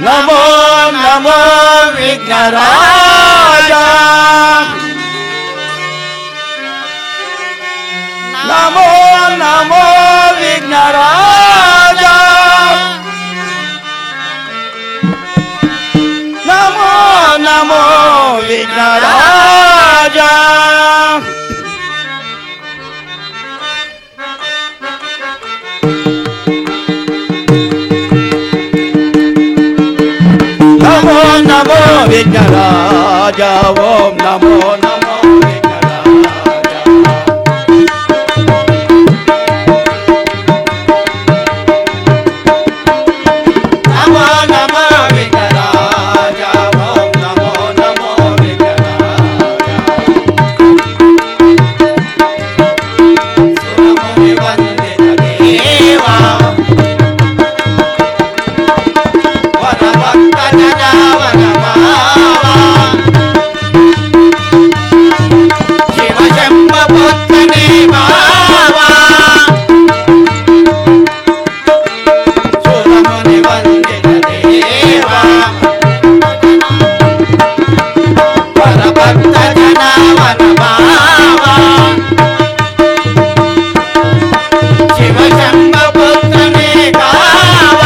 ನಮೋ ನಮೋ ವಿಘ್ನರಾಜ, ನಮೋ ನಮೋ ವಿಘ್ನರಾಜ, ನಮೋ ನಮೋ ವಿಘ್ನರಾಜ. ನಮೋ ನಮೋ ವಿಘ್ನರಾಜ, ಓಂ ನಮೋ ನಮೋ ವಿಘ್ನರಾಜ. ನಮೋ ನಮೋ ವಿಘ್ನರಾಜ, ಓಂ ನಮೋ ನಮೋ ವಿಘ್ನರಾಜ. ಸುರಮುನಿ ವಂದಿತ ದೇವ, ವನಭಕ್ತ ಜನಾವನ ಭಾವ, ಶಿವಶಂಭ ಪುತ್ರನೇ ಭಾವ. ಸುರಮುನಿ ವಂದಿತ ದೇವ, ವನಭಕ್ತ ಜನಾವನ ಭಾವ, ಶಿವಶಂಭ ಪುತ್ರನೇ ಭಾವ.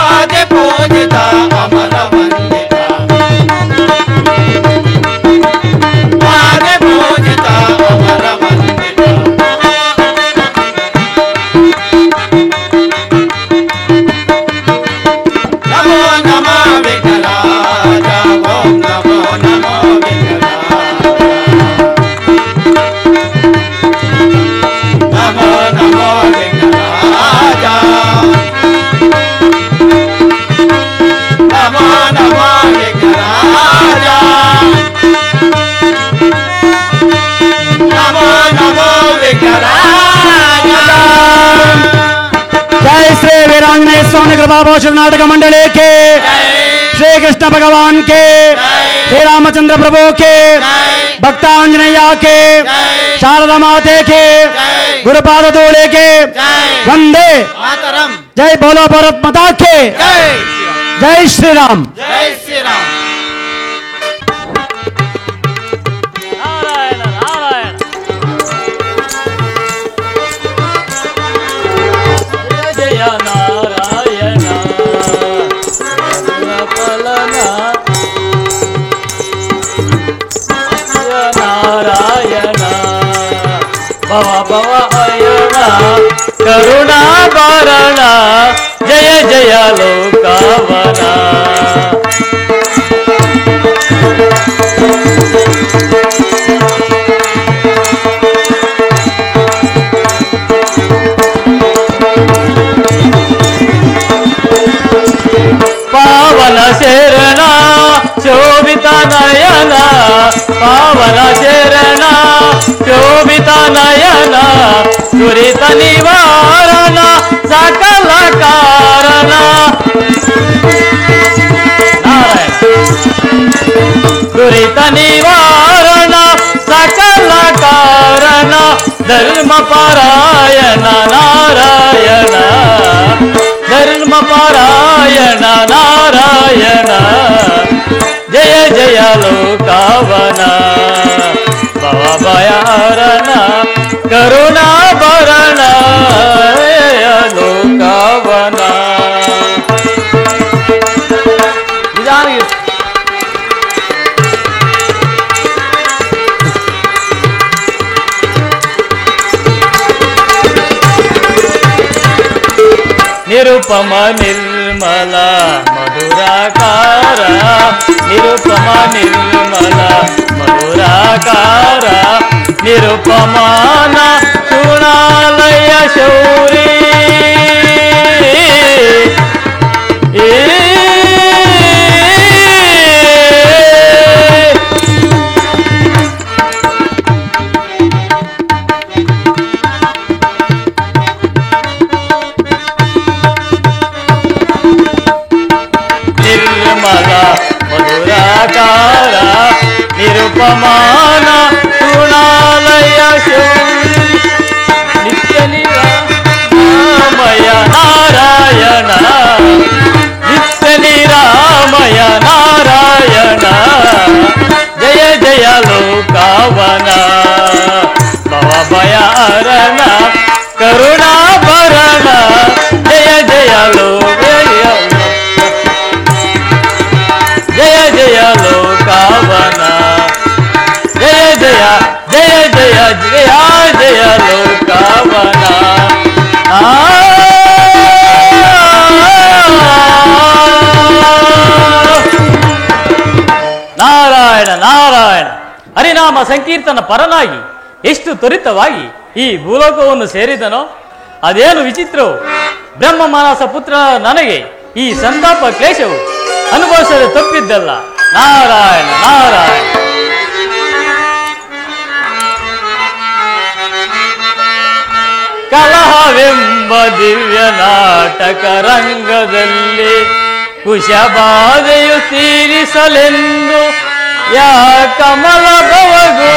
ಆದಿ ಪೂಜಿತ ಅಮರ ವಂದಿತ, ಆದಿ ಪೂಜಿತ ಅಮರ ವಂದಿತ. ನಮೋ ನಮೋ ವಿಘ್ನರಾಜ, ಓಂ ನಮೋ ನಮೋ ವಿಘ್ನರಾಜ. ನಮೋ ನಮೋ ವಿಘ್ನರಾಜ, ನಮೋ ನಮೋ ವಿಘ್ನರಾಜ, ನಮೋ ನಮೋ ವಿಘ್ನರಾಜ. जय श्री वीरांजनेय स्वामी कृपा पोषण नाटक मंडली के, श्री कृष्ण भगवान के, श्री रामचंद्र प्रभु के, भक्तांजनेय के, शारदा माते के, गुरुपाद धूले के, वंदे मातरम। जय बोलो भारत माता के, जय श्री राम। जय श्री राम। ನಾರಾಯಣ ನಾರಾಯಣ. ಜಯ ಜಯ ನಾರಾಯಣ ಫಲನ, ಜಯ ನಾರಾಯಣ ಭವ ಭವ ಅಯಣ ಕರುಣಾಭರಣ, ಜಯ ಜಯ ಲೋಕವನ. ಪಾವನ ಶರಣ ಶೋಭಿತ ನಯನ, ಪಾವನ ಶರಣ ಶೋಭಿತ ನಯನ, ದುರಿತ ನಿವಾರಣ ಸಕಲ ಕಾರಣ. ನಾರಾಯಣ. ದುರಿತ ನಿವಾರಣ ಸಕಲ ಕಾರಣ, ಧರ್ಮ ಪರಾಯಣ ನಾರಾಯಣ, ಧರ್ಮ ಪರಾಯಣ ನಾರಾಯಣ, ಜಯ ಜಯ ಲೋಕವನ ಭವ ಭಯಾರಣ ಕರುಣಾಭರಣ, ಜಯ ಲೋಕವನ. ನಿಧಾನ ನಿರುಪಮ ನಿರ್ಮಲ ಮಧುರಾಕಾರ, ನಿರುಪಮ ನಿರ್ಮಲ ಮಧುರಾಕಾರ, ನಿರುಪಮಾನ ಶುಣಾಲಯ ಶೌರಿ. ಕಾವನ ಭವಭಯ ಹರಣ ಕರುಣಾಭರಣ ಜಯ ಜಯ ಜಯ ಜಯ ಲೋಕಾವನ ಜಯ ಜಯ ಜಯ ಜಯ ಜಯ ಜಯ ಲೋಕಾವನ ನಾರಾಯಣ ನಾರಾಯಣ ಹರಿನಾಮ ಸಂಕೀರ್ತನ ಪರನಾಗಿ ಎಷ್ಟು ತ್ವರಿತವಾಗಿ ಈ ಭೂಲೋಕವನ್ನು ಸೇರಿದನೋ ಅದೇನು ವಿಚಿತ್ರವು. ಬ್ರಹ್ಮ ಮಾನಸ ಪುತ್ರ ನನಗೆ ಈ ಸಂತಾಪ ಕ್ಲೇಶವು ಅನುಭವಿಸಲು ತಪ್ಪಿದ್ದಲ್ಲ. ನಾರಾಯಣ ನಾರಾಯಣ. ಕಲಹವೆಂಬ ದಿವ್ಯ ನಾಟಕ ರಂಗದಲ್ಲಿ ಕುಶಬಾಧೆಯು ತೀರಿಸಲೆಂದು ಯಾ ಕಮಲ ಭವಗು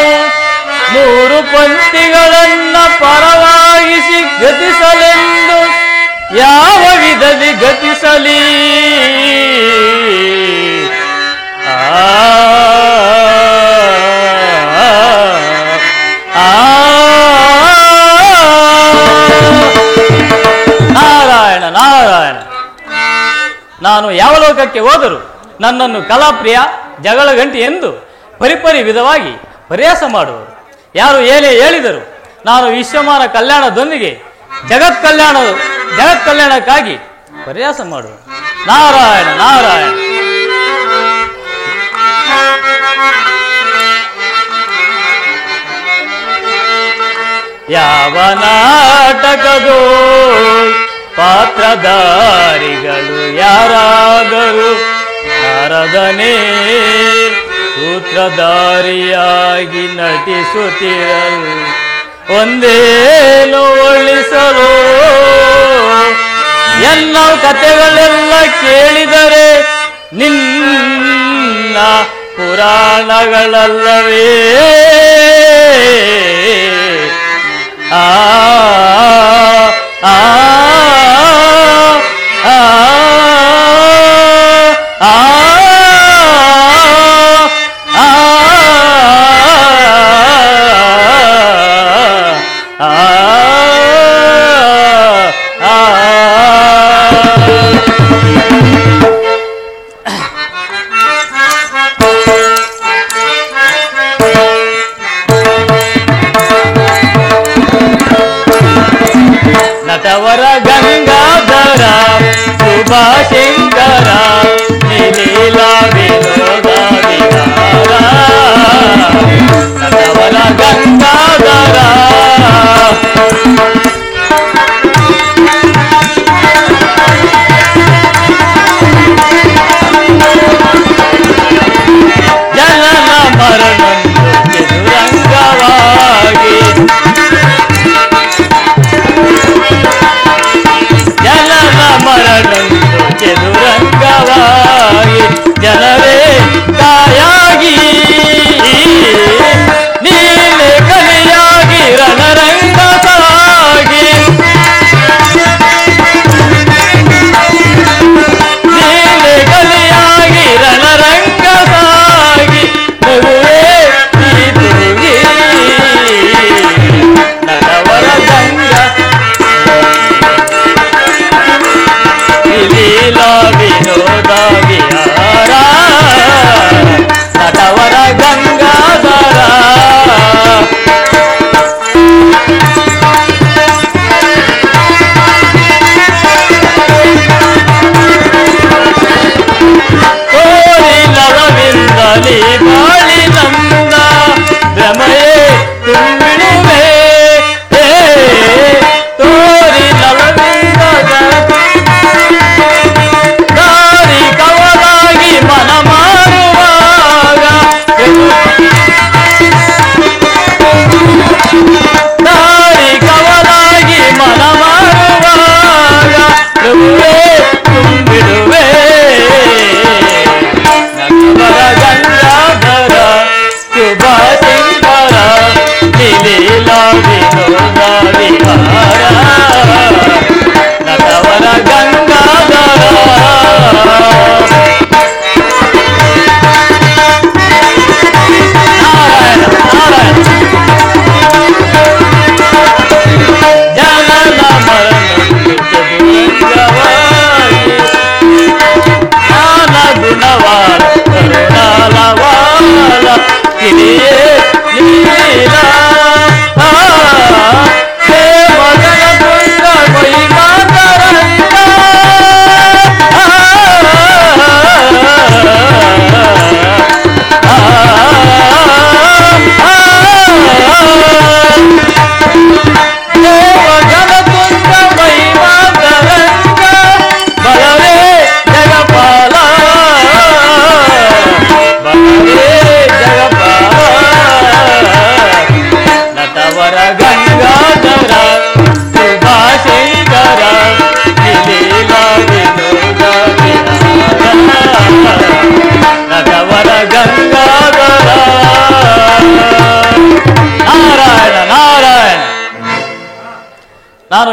ಮೂರು ಪಂಕ್ತಿಗಳನ್ನ ಪರವಾಗಿಸಿ ಗತಿಸಲೆಂದು ಯಾವ ವಿಧದಿ ಗತಿಸಲಿ ನಾರಾಯಣ ನಾರಾಯಣ. ನಾನು ಯಾವ ಲೋಕಕ್ಕೆ ಹೋದರೂ ನನ್ನನ್ನು ಕಲಾಪ್ರಿಯ ಜಗಳ ಗಂಟಿ ಎಂದು ಪರಿಪರಿ ವಿಧವಾಗಿ ಪರಿಹಾಸ ಮಾಡುವರು. ಯಾರು ಏನೇ ಹೇಳಿದರು ನಾನು ವಿಶ್ವಮಾನ ಕಲ್ಯಾಣದೊಂದಿಗೆ ಜಗತ್ ಕಲ್ಯಾಣಕ್ಕಾಗಿ ಪರಿಹಾಸ ಮಾಡುವ. ನಾರಾಯಣ ನಾರಾಯಣ. ಯಾವ ನಾಟಕದೋ ಪಾತ್ರಧಾರಿಗಳು ಯಾರಾದರೂ ನಾರದನೇ ಸೂತ್ರಧಾರಿಯಾಗಿ ನಟಿಸುತ್ತಿರಲು ಒಂದೇನು ಒಳಿಸಲು ಎಲ್ಲ ಕಥೆಗಳೆಲ್ಲ ಕೇಳಿದರೆ ನಿನ್ನ ಪುರಾಣಗಳಲ್ಲವೇ ಆ ಆ ಆ ನಟವರ ಗಂಗಾಧರ ಶುಭಶಂಕರ ನಿಲೀಲಾ ವಿನೋದ ವಿಹಾರ ನಟವರ ಗಂಗಾಧರ ಜನನ ಮರಣಂದು ಚದುರಂಗವಾಗಿ ಜನನ ಮರಣಂದು ಚದುರಂಗವಾಗಿ ಜನರೇ ತಾಯಾಗಿ ನೀನೆ ಕಲಿಯಾಗಿ ರಣರಂಗ ಸಾಗಿ ನೀನೆ ಕಲಿಯಾಗಿ ರಣರಂಗ ಸಾಗಿ ನಗುವೆ ನೀತುಗಿ ನಟವರ ಗಂಗ ಲೀಲಾ ವಿನೋದ ವಿಹಾರ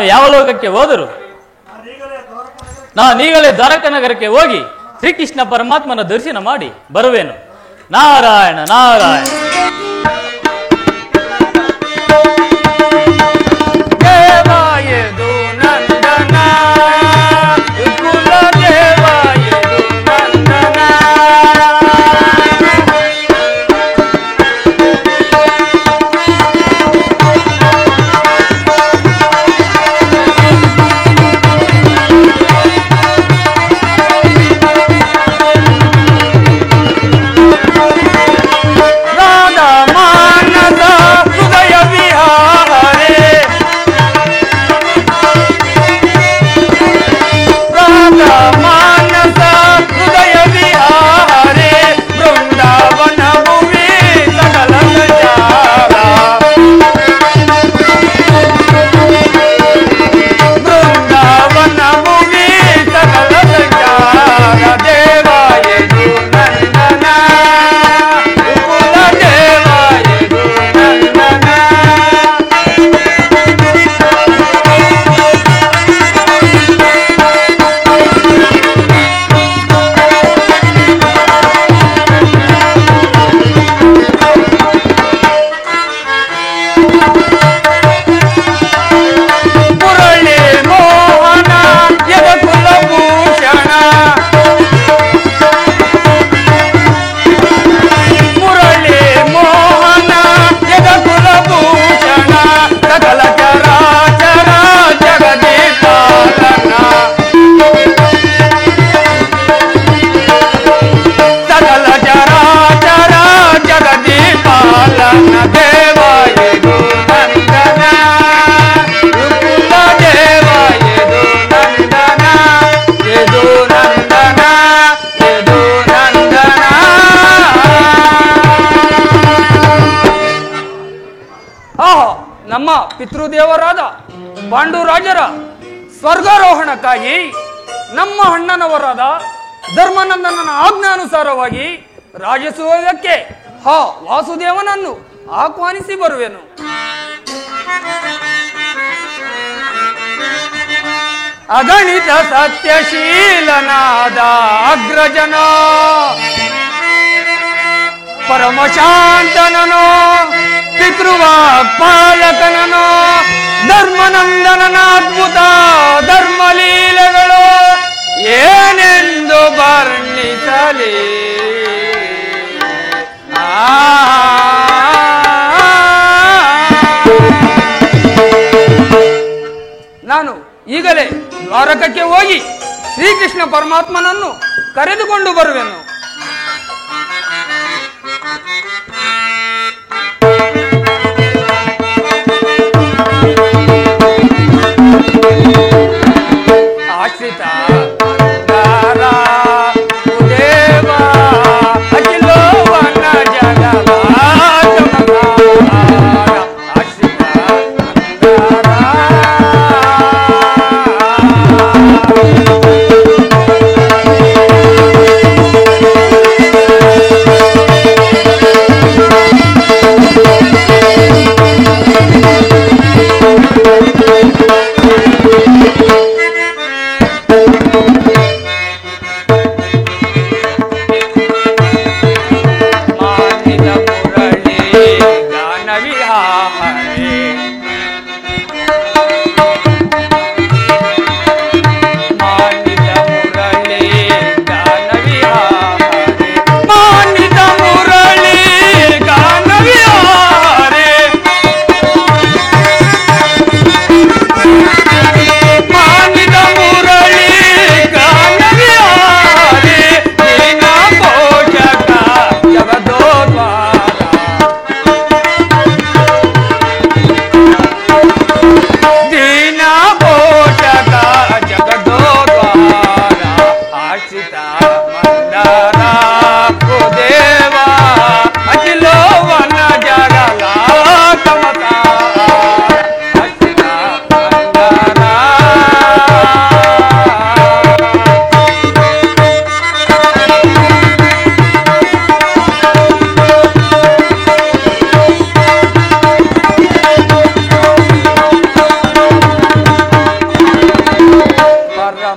ಯಾವ ಲೋಕಕ್ಕೆ ಹೋದರು ನಾನೀಗಲೇ ದ್ವಾರಕ ನಗರಕ್ಕೆ ಹೋಗಿ ಶ್ರೀಕೃಷ್ಣ ಪರಮಾತ್ಮನ ದರ್ಶನ ಮಾಡಿ ಬರುವೆನು. ನಾರಾಯಣ ನಾರಾಯಣ. ನಮ್ಮ ಪಿತೃದೇವರಾದ ಪಾಂಡುರಾಜರ ಸ್ವರ್ಗಾರೋಹಣಕ್ಕಾಗಿ ನಮ್ಮ ಅಣ್ಣನವರಾದ ಧರ್ಮನಂದನನ ಆಜ್ಞಾನುಸಾರವಾಗಿ ರಾಜಸೂಯಕ್ಕೆ ವಾಸುದೇವನನ್ನು ಆಹ್ವಾನಿಸಿ ಬರುವೆನು. ಅಗಣಿತ ಸತ್ಯಶೀಲನಾದ ಅಗ್ರಜನ ಪರಮಶಾಂತನನೋ ಪಿತೃವಾಕ್ಪಾಲಕನನೋ ಧರ್ಮನಂದನನ ಅದ್ಭುತ ಧರ್ಮಲೀಲೆಗಳು ಏನೆಂದು ವರ್ಣಿಸಲಿ. ನಾನು ಈಗಲೇ ದ್ವಾರಕಕ್ಕೆ ಹೋಗಿ ಶ್ರೀಕೃಷ್ಣ ಪರಮಾತ್ಮನನ್ನು ಕರೆದುಕೊಂಡು ಬರುವೆನು. ಆಶ್ರಿತ ದೇವ ಅಖಿಲೋವನ ಜಗವ ಆಶ್ರಿತ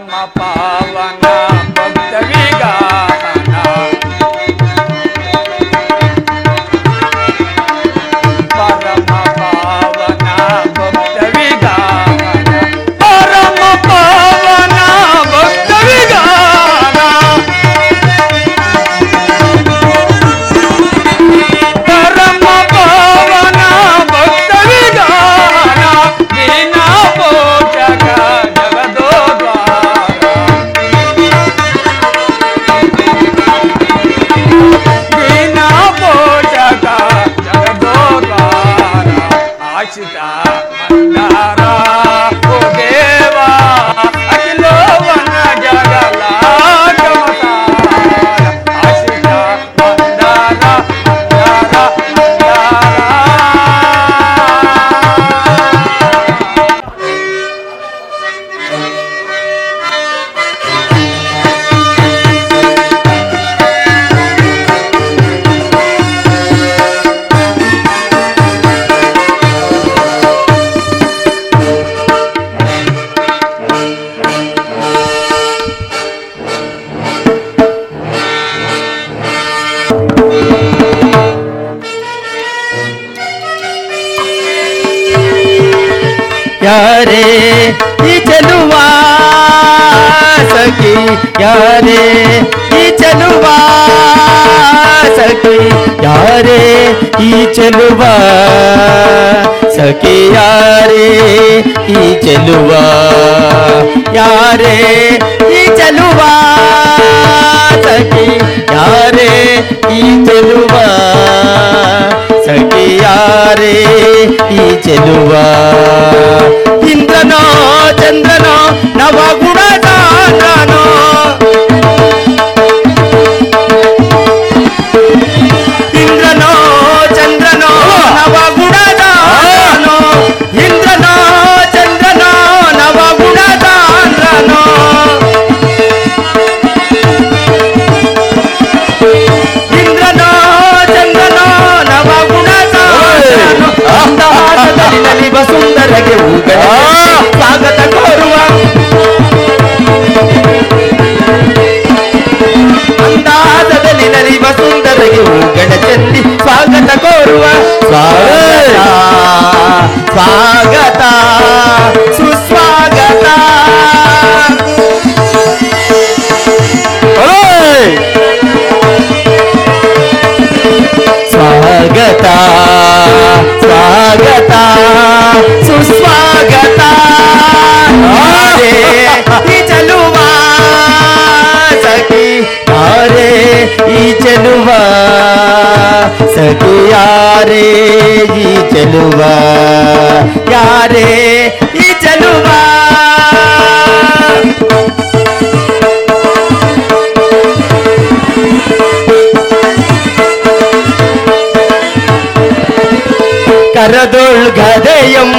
ಪರಮ ಪಾವನ ಭಕ್ತ ವಿಗಾನ ಪರಮ ಪಾವನ ಭಕ್ತ ವಿಗಾನ ಪರಮ ಪಾವನ ಭಕ್ತ ವಿಗಾನ ಪರಮ ಪಾವನ ಭಕ್ತ ವಿಗಾನ ದೀನ ಪೋಷಕ ಜಗದೋದ್ವಾರ ದೀನ ಪೋಷಕ ಜಗದೋದ್ವಾರ ಆಶಿತ ಮಂದಾರ ಓ ದೇವ ಅಖಿಲೋವನ ಜಗಲ ಆಶಿತ ಮಂದಾರ ಯಾರೇ ಈ ಚೆಲುವ ಸಖಿ ಯಾರೇ ಈ ಚೆಲುವ ಸಖಿ ಯಾರೇ ಈ ಚೆಲುವ ಸಖಿ ಯಾರೇ ಈ ಚೆಲುವ ಯಾರೇ ಈ ಚೆಲುವ ಸಖಿ ಯಾರೇ ಈ ಚೆಲುವ ಸಖಿ ಯಾರೇ ಈ ಚೆಲುವ ಇಂದ್ರನೋ ಚಂದ್ರನೋ ನವಗುಣದಾನನೋ ಇಂದ್ರನೋ ಚಂದ್ರನೋ ನವಗುಣದಾನನೋ ಇಂದ್ರನೋ ಚಂದ್ರನೋ ನವಗುಣದಾನನೋ ಇಂದ್ರನೋ ಚಂದ್ರನೋ ನವಗುಣದಾನನೋ ಅಂದಾಸದಲ್ಲಿ ಸುಂದರಗೆ ಹೂಗಳ ಸ್ವಾಗತ ಕೋರುವ ಅಂದಾಸದಲ್ಲಿ ನಲಿವ ಸುಂದರಗೆ ಹೂಗಳ ಚೆಲ್ಲಿ ಸ್ವಾಗತ ಕೋರುವ ಸ್ವಾಗತ ಸ್ವಾಗತ ಸುಸ್ವಾಗತ ಸ್ವಾಗತ ಸ್ವಾಗತ ಸುಸ್ವಾಗತ ಈ ಚೆಲುವ ಸಖಿ ಯಾರೇ ಈ ಚೆಲುವ ಸಖಿ ಯಾರೇ ಈ ಚೆಲುವ ಯಾರೇ ಈ ಚೆಲುವ ಕರದೊಳ್ಗದೆಯಂ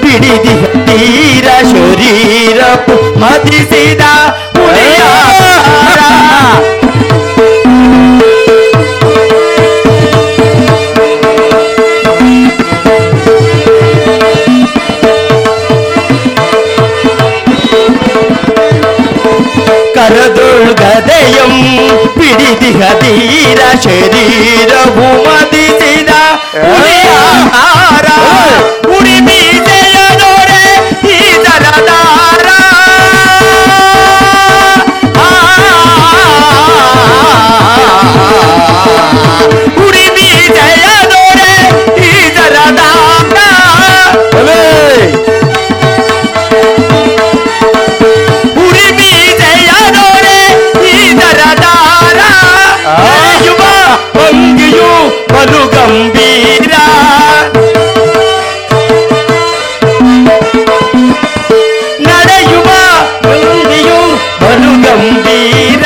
പിടിതി തീര ശരീരപ്പു മതിസിത കരതൊഴുകതയം പിടിതിഹ തീര ശരീരഭു മതിസിത ഉടി മീസೆಯದೊಡೆ ಈ ದರದಾರ ಉಡಿ ಮೀಸೆಯದೊಡೆ ಈ ದರದಾರ ಉಡಿ ಮೀಸೆಯದೊಡೆ ಈ ದರದಾರ ಯುವ ಭಂಗಿಯು ಬಲು ಗಂಭೀರ ನಡೆಯುವ ಭಂಗಿಯು ಬಲು ಗಂಭೀರ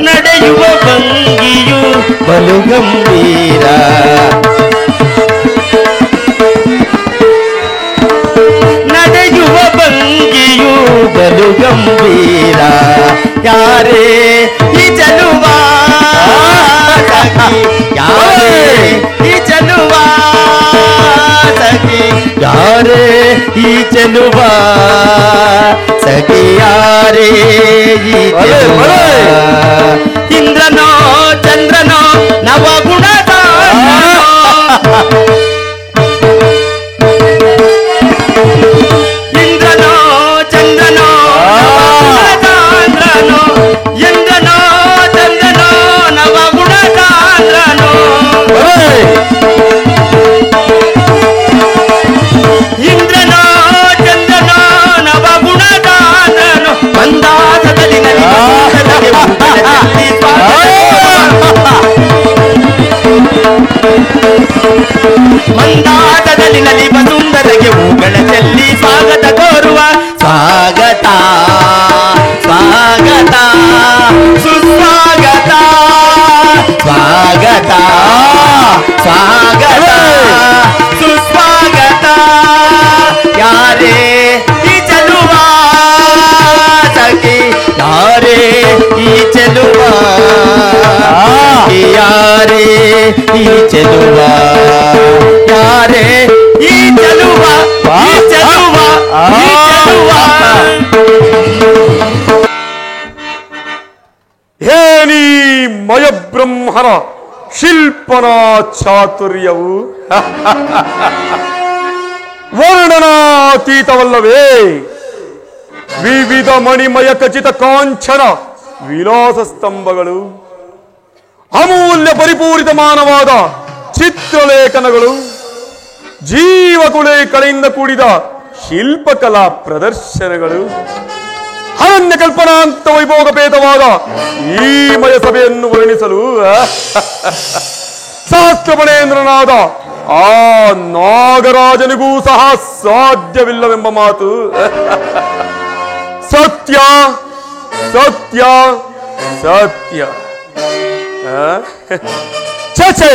ನಡೆಯುವ ಭಂಗಿಯು ಬಲು ಗಂಭೀರ ನಡೆಯುವ ಭಂಗಿಯು ಬಲು ಗಂಭೀರ ಯಾರೇ ಈ ಚೆಲುವ ಸಖಿ ಯಾರೇ ಈ ಚೆಲುವ ಸಖಿ ಯಾರೇ ಈ ಚೆಲುವ ಸಖಿ ಯಾರೇ ಈ ಚೆಲುವ ಇಂದ್ರನೋ ಚಂದ್ರನೋ ನವಗುಣದ ಇಂದ್ರನೋ ಚಂದ್ರನೋ ನವಗುಣದಾಂದ್ರನೋ ಇಂದ್ರನೋ ಚಂದ್ರನೋ ನವಗುಣದಾಂದ್ರನೋ ಇಂದ್ರನೋ ಚಂದ್ರನೋ ನವಗುಣದಾಂದ್ರನೋ ಮಂದಾಸದಲ್ಲಿ ಮಂದಾಟದಲ್ಲಿ ನಲಿವ ಸುಂದರಗೆ ಹೂಗಳ ಚೆಲ್ಲಿ ಸ್ವಾಗತ ಕೋರುವ ಸ್ವಾಗತ ಸ್ವಾಗತ ಸುಸ್ವಾಗತ ಸ್ವಾಗತ ಸ್ವಾಗತ ಸುಸ್ವಾಗತ ಯಾರೇ ಈ ಚೆಲುವ ಸಖಿ ಯಾರೇ ಈ ಚೆಲುವ ಯಾರೇ ಈ ಚೆಲುವ ಯಾರೇ ಈ ಚೆಲುವ ಈ ಚೆಲುವ ಈ ಚೆಲುವ ಹೇನಿ ಮಯಬ್ರಹ್ಮನ ಶಿಲ್ಪನ ಚಾತುರ್ಯವು ವರ್ಣನಾತೀತವಲ್ಲವೇ? ವಿವಿಧ ಮಣಿಮಯ ಖಚಿತ ಕಾಂಚನ ವಿಲಾಸ ಸ್ತಂಭಗಳು, ಅಮೂಲ್ಯ ಪರಿಪೂರಿತಮಾನವಾದ ಚಿತ್ರಲೇಖನಗಳು, ಜೀವಕುಳೆಕಳೆಯಿಂದ ಕೂಡಿದ ಶಿಲ್ಪಕಲಾ ಪ್ರದರ್ಶನಗಳು, ಅನನ್ಯ ಕಲ್ಪನಾಂತ ವೈಭೋಗಪೇತವಾದ ಈ ಮಯ ಸಭೆಯನ್ನು ವರ್ಣಿಸಲು ಶಾಸ್ತ್ರಪಣೇಂದ್ರನಾದ ಆ ನಾಗರಾಜನಿಗೂ ಸಹ ಸಾಧ್ಯವಿಲ್ಲವೆಂಬ ಮಾತು ಸತ್ಯ ಸತ್ಯ ಸತ್ಯ. ಛೇ,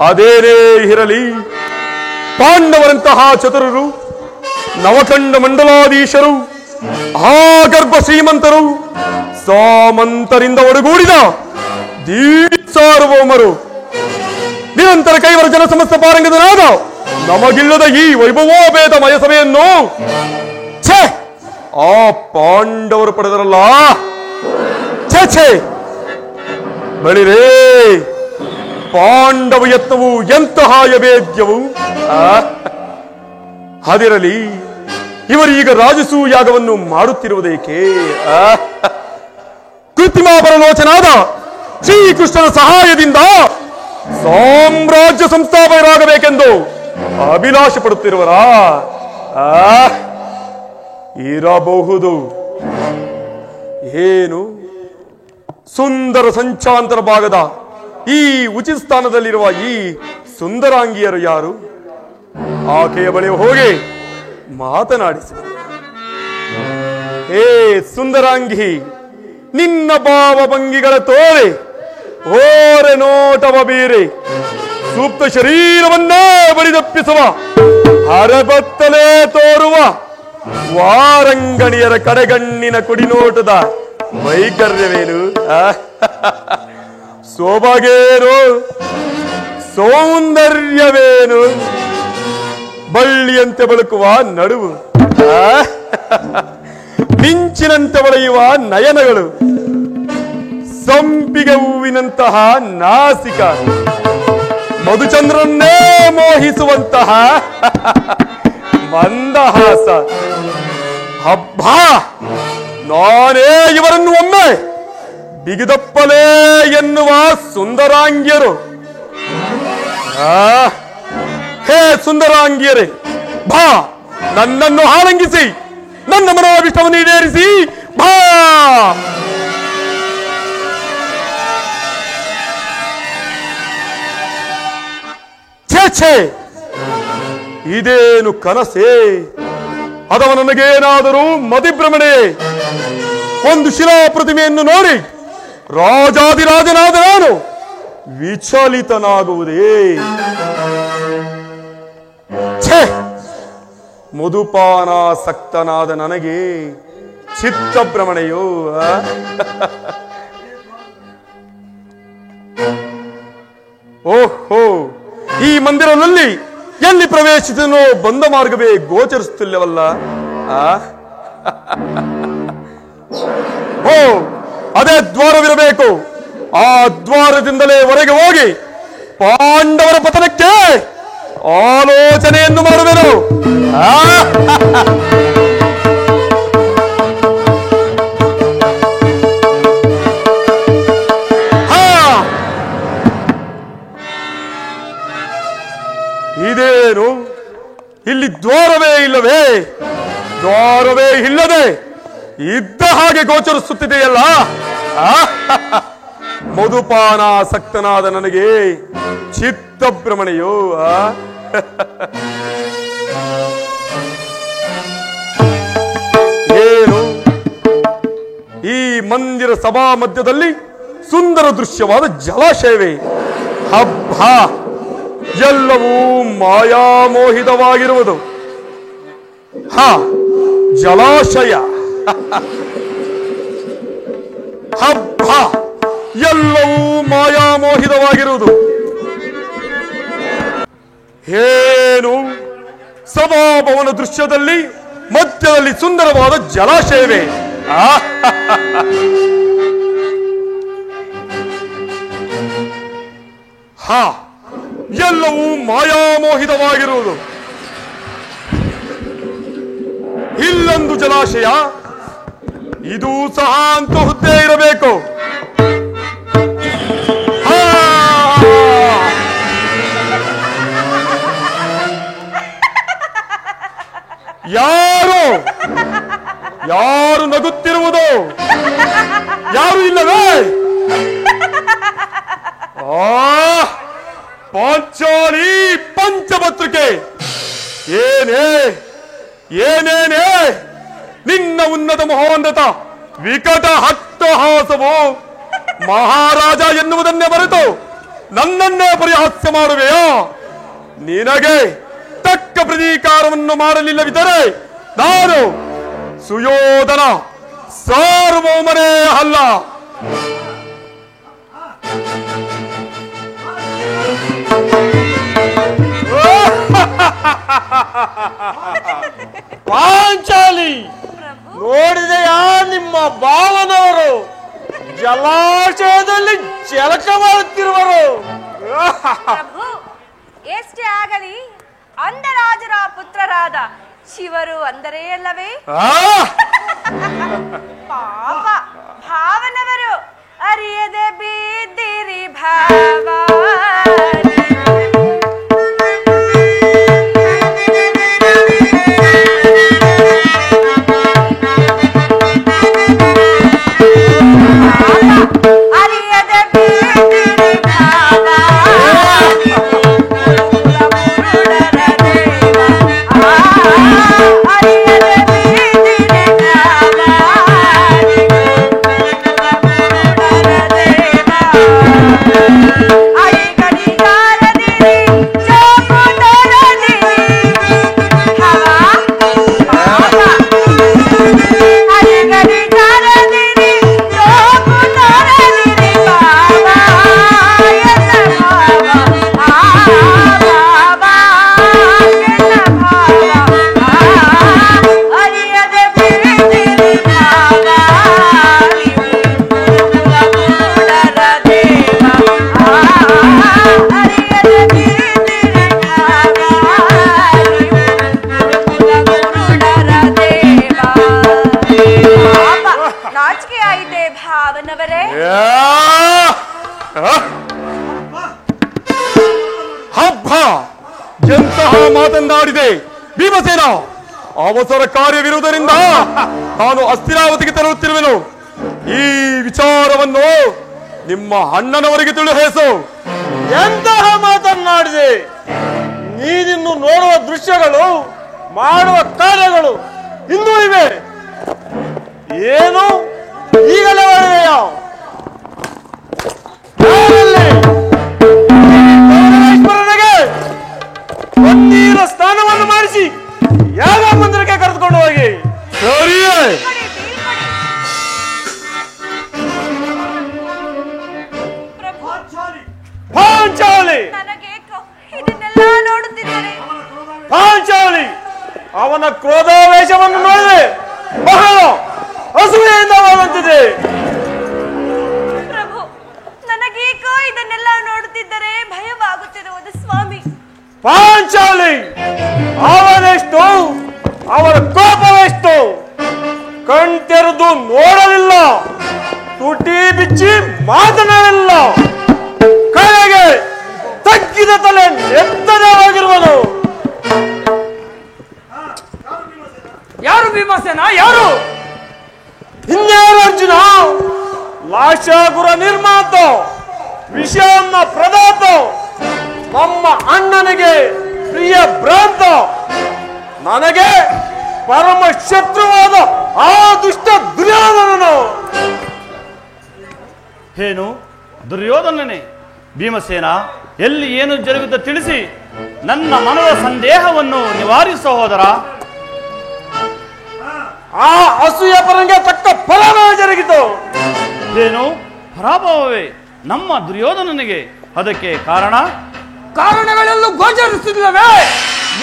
ಅದೇನೇ ಇರಲಿ, ಪಾಂಡವರಂತಹ ಚತುರರು, ನವಖಂಡ ಮಂಡಲಾಧೀಶರು, ಆ ಗರ್ಭ ಶ್ರೀಮಂತರು, ಸಾಮಂತರಿಂದ ಒಡಗೂಡಿದ ಸಾರ್ವಭೌಮರು, ನಿರಂತರ ಕೈವರ ಜನ ಸಮಸ್ತ ಪಾರಂಗದನಾದ ನಮಗಿಲ್ಲದ ಈ ವೈಭವೋಪೇತ ಮಯಸಭೆಯನ್ನು ಛೇ ಆ ಪಾಂಡವರು ಪಡೆದರಲ್ಲ. ಛೇ ಬಳಿರೇ, ಪಾಂಡವ ಯತ್ನವು ಎಂತಹ ಯವೇದ್ಯವು. ಅದಿರಲಿ, ಇವರೀಗ ರಾಜಸೂಯಾಗವನ್ನು ಮಾಡುತ್ತಿರುವುದೇಕೆ? ಕೃತ್ರಿಮಾಪರಲೋಚನಾದ ಶ್ರೀಕೃಷ್ಣನ ಸಹಾಯದಿಂದ ಸಾಮ್ರಾಜ್ಯ ಸಂಸ್ಥಾಪಕರಾಗಬೇಕೆಂದು ಅಭಿಲಾಷೆ ಪಡುತ್ತಿರುವರಾ? ಇರಬಹುದು. ಏನು ಸುಂದರ ಸಂಚಾಂತರ ಭಾಗದ ಈ ಉಚಿತ ಸ್ಥಾನದಲ್ಲಿರುವ ಈ ಸುಂದರಾಂಗಿಯರು ಯಾರು? ಆಕೆಯ ಬಳಿ ಹೋಗಿ ಮಾತನಾಡಿಸಿ. ಹೇ ಸುಂದರಾಂಗಿ, ನಿನ್ನ ಭಾವಭಂಗಿಗಳ ತೋರೆ ಓರೆ ನೋಟವ ಬೀರೆ ಸೂಕ್ತ ಶರೀರವನ್ನೇ ಬಡಿದಪ್ಪಿಸುವ ಹರಬತ್ತಲೇ ತೋರುವ ವಾರಂಗಣಿಯರ ಕಡೆಗಣ್ಣಿನ ಕುಡಿನೋಟದ ವೈಕರ್ಯವೇನು? ಸೋಬಗೇನು, ಸೌಂದರ್ಯವೇನು? ಬಳ್ಳಿಯಂತೆ ಬಳುಕುವ ನಡುವು, ಮಿಂಚಿನಂತೆ ಹೊಳೆಯುವ ನಯನಗಳು, ಸಂಪಿಗೆ ಹೂವಿನಂತಹ ನಾಸಿಕ, ಮಧುಚಂದ್ರನ್ನೇ ಮೋಹಿಸುವಂತಹ ಮಂದಹಾಸ. ಹಬ್ಬಾ, ನಾನೇ ಇವರನ್ನು ಒಮ್ಮೆ ಬಿಗಿದಪ್ಪಲೇ ಎನ್ನುವ ಸುಂದರಾಂಗಿಯರು. ಹೇ ಸುಂದರಾಂಗಿಯರೇ, ಬಾ, ನನ್ನನ್ನು ಆಲಂಗಿಸಿ, ನನ್ನ ಮನೋಭಿಷ್ಟವನ್ನು ಈಡೇರಿಸಿ ಬಾ. ಛೇ, ಇದೇನು ಕನಸೇ? ಅಥವಾ ನನಗೇನಾದರೂ ಮತಿಭ್ರಮಣೆ? ಒಂದು ಶಿಲಾ ಪ್ರತಿಮೆಯನ್ನು ನೋಡಿ ರಾಜಾದಿರಾಜನಾದ ನಾನು ವಿಚಲಿತನಾಗುವುದೇ? ಛೇ, ಮಧುಪಾನಾಸಕ್ತನಾದ ನನಗೆ ಚಿತ್ತಭ್ರಮಣೆಯೋ? ಓಹೋ, ಈ ಮಂದಿರದಲ್ಲಿ ಎಲ್ಲಿ ಪ್ರವೇಶಿಸಲು ಬಂದ ಮಾರ್ಗವೇ ಗೋಚರಿಸುತ್ತಿಲ್ಲವಲ್ಲ. ಓ, ಅದೇ ದ್ವಾರವಿರಬೇಕು. ಆ ದ್ವಾರದಿಂದಲೇ ಹೊರಗೆ ಹೋಗಿ ಪಾಂಡವರ ಪತನಕ್ಕೆ ಆಲೋಚನೆಯನ್ನು ಮಾಡುವೆನು. ಇದೇನು, ಇಲ್ಲಿ ದ್ವಾರವೇ ಇಲ್ಲವೇ? ದ್ವಾರವೇ ಇಲ್ಲದೆ ಇದ್ದ ಹಾಗೆ ಗೋಚರಿಸುತ್ತಿದೆಯಲ್ಲ. ಮಧುಪಾನಾಸಕ್ತನಾದ ನನಗೆ ಚಿತ್ತಭ್ರಮಣೆಯೋ. ಏನು, ಈ ಮಂದಿರ ಸಭಾ ಮಧ್ಯದಲ್ಲಿ ಸುಂದರ ದೃಶ್ಯವಾದ ಜಲಾಶಯವೇ? ಹಬ್ಬ, ಎಲ್ಲವೂ ಮಾಯಾಮೋಹಿತವಾಗಿರುವುದು. ಜಲಾಶಯ, ಹಬ್ಬ, ಎಲ್ಲವೂ ಮಾಯಾಮೋಹಿತವಾಗಿರುವುದು. ಏನು, ಸಭಾಭವನ ದೃಶ್ಯದಲ್ಲಿ ಮಧ್ಯದಲ್ಲಿ ಸುಂದರವಾದ ಜಲಾಶಯವೇ? ಎಲ್ಲವೂ ಮಾಯಾಮೋಹಿತವಾಗಿರುವುದು. ಇಲ್ಲೊಂದು ಜಲಾಶಯ, ಇದು ಸಹ ಅಂತಹುದ್ದೇ ಇರಬೇಕು. ಯಾರು ನಗುತ್ತಿರುವುದು? ಯಾರು ಇಲ್ಲವೇ? ಪಾಂಚಾಲಿ ಪಂಚಪತ್ರಿಕೆ, ಏನೇನೇ ನಿನ್ನ ಉನ್ನತ ಮಹೋನ್ನತ ವಿಕಟ ಹಟ್ಟಹಾಸವು ಮಹಾರಾಜ ಎನ್ನುವುದನ್ನೇ ಬರೆದು ನನ್ನನ್ನೇ ಪರಿಹಾಸ್ಯ ಮಾಡುವೆಯೋ? ನಿನಗೆ ತಕ್ಕ ಪ್ರತೀಕಾರವನ್ನು ಮಾಡಲಿಲ್ಲವಿದ್ದರೆ ನಾನು ಸುಯೋಧನ ಸಾರ್ವಭೌಮನೇ ಅಲ್ಲ. ಪಾಂಚಾಲಿ, ನೋಡಿದೆಯಾ ನಿಮ್ಮ ಭಾವನವರು ಜಲಾಶಯದಲ್ಲಿ ಜಲಕ ಮಾಡುತ್ತಿರುವರು? ಎಷ್ಟೇ ಆಗಲಿ ಅಂದರಾಜರ ಪುತ್ರರಾದ ಶಿವರು ಅಂದರೆ ಅಲ್ಲವೇ? ಪಾಪ ಭಾವನವರು ಅರಿಯದೆ ಬಿದ್ದಿರಿ ಭಾವ. ಹಬ್ಬ, ಎಂತಹ ಮಾತನಾಡಿದೆ ಭೀಮಸೇನ. ಅವಸರ ಕಾರ್ಯವಿರುವುದರಿಂದ ನಾನು ಹಸ್ತಿನಾವತಿಗೆ ತೆರಳುತ್ತಿರುವೆನು. ಈ ವಿಚಾರವನ್ನು ನಿಮ್ಮ ಅಣ್ಣನವರಿಗೆ ತಿಳಿಸು. ಎಂತಹ ಮಾತನಾಡಿದೆ? ನೀನಿನ್ನು ನೋಡುವ ದೃಶ್ಯಗಳು, ಮಾಡುವ ಕಾರ್ಯಗಳು ಇನ್ನೂ ಇವೆ. ಏನು ಈಗಲೇ ಹೊಡೆದೆಯ? ಪನ್ನೀರ ಸ್ನಾನವನ್ನು ಮಾಡಿಸಿ ಯಾಗ ಮಂದಿರಕ್ಕೆ ಕರೆದುಕೊಂಡು ಹೋಗಿ. ಸರಿಯೇ? ಪ್ರಭು, ಪಾಂಚಾಲಿ, ನನಗೆ ಇದನ್ನೆಲ್ಲ ನೋಡುತ್ತಿದ್ದರೆ ಅವನ ಕ್ರೋಧಾವೇಶವನ್ನು ನೋಡಿದೆ ಬಹಳ ಅಸೂಯೆಯಿಂದ ಮಾಡುತ್ತಿದೆ. ಪ್ರಭು, ನನಗೇಕೋ ಇದನ್ನೆಲ್ಲ ನೋಡುತ್ತಿದ್ದರೆ ಭಯವಾಗುತ್ತಿರುವುದು ಸ್ವಾಮಿ. ಪಾಂಚಾಲಿ ಅವನೆಷ್ಟು, ಅವರ ಕೋಪವೆಷ್ಟು. ಕಣ್ತೆರೆದು ನೋಡಲಿಲ್ಲ, ತುಟಿ ಬಿಚ್ಚಿ ಮಾತನಾಡಲಿಲ್ಲ. ಕಡೆಗೆ ತಗ್ಗಿದ ತಲೆ ಎತ್ತದೇ ಹೋಗಿರುವನು. ಯಾರು ಭೀಮಸೇನ? ಯಾರು? ಇನ್ಯಾರು ಅರ್ಜುನ? ಲಾಶಾಗುರ ನಿರ್ಮಾತ, ವಿಷಯನ್ನ ಪ್ರದಾತ, ನಮ್ಮ ಅಣ್ಣನಿಗೆ ಪ್ರಿಯ ಭ್ರಾಂತ, ನನಗೆ ಪರಮ ಶತ್ರುವಾದ ಆ ದುಷ್ಟ ದುರ್ಯೋಧನನು. ಏನು ದುರ್ಯೋಧನನೇ? ಭೀಮಸೇನ, ಎಲ್ಲಿ ಏನು ಜರುಗುತ್ತ ತಿಳಿಸಿ ನನ್ನ ಮನದ ಸಂದೇಹವನ್ನು ನಿವಾರಿಸು ಸಹೋದರ. ಆ ಅಸೂಯ ಪರಂಗೆ ತಕ್ಕ ಫಲವೇ ಜರುಗಿತು. ಏನು ಪರಾಭವವೇ ನಮ್ಮ ದುರ್ಯೋಧನನಿಗೆ? ಅದಕ್ಕೆ ಕಾರಣಗಳೆಲ್ಲೂ ಗೋಚರಿಸುತ್ತಿಲ್ಲವೇ?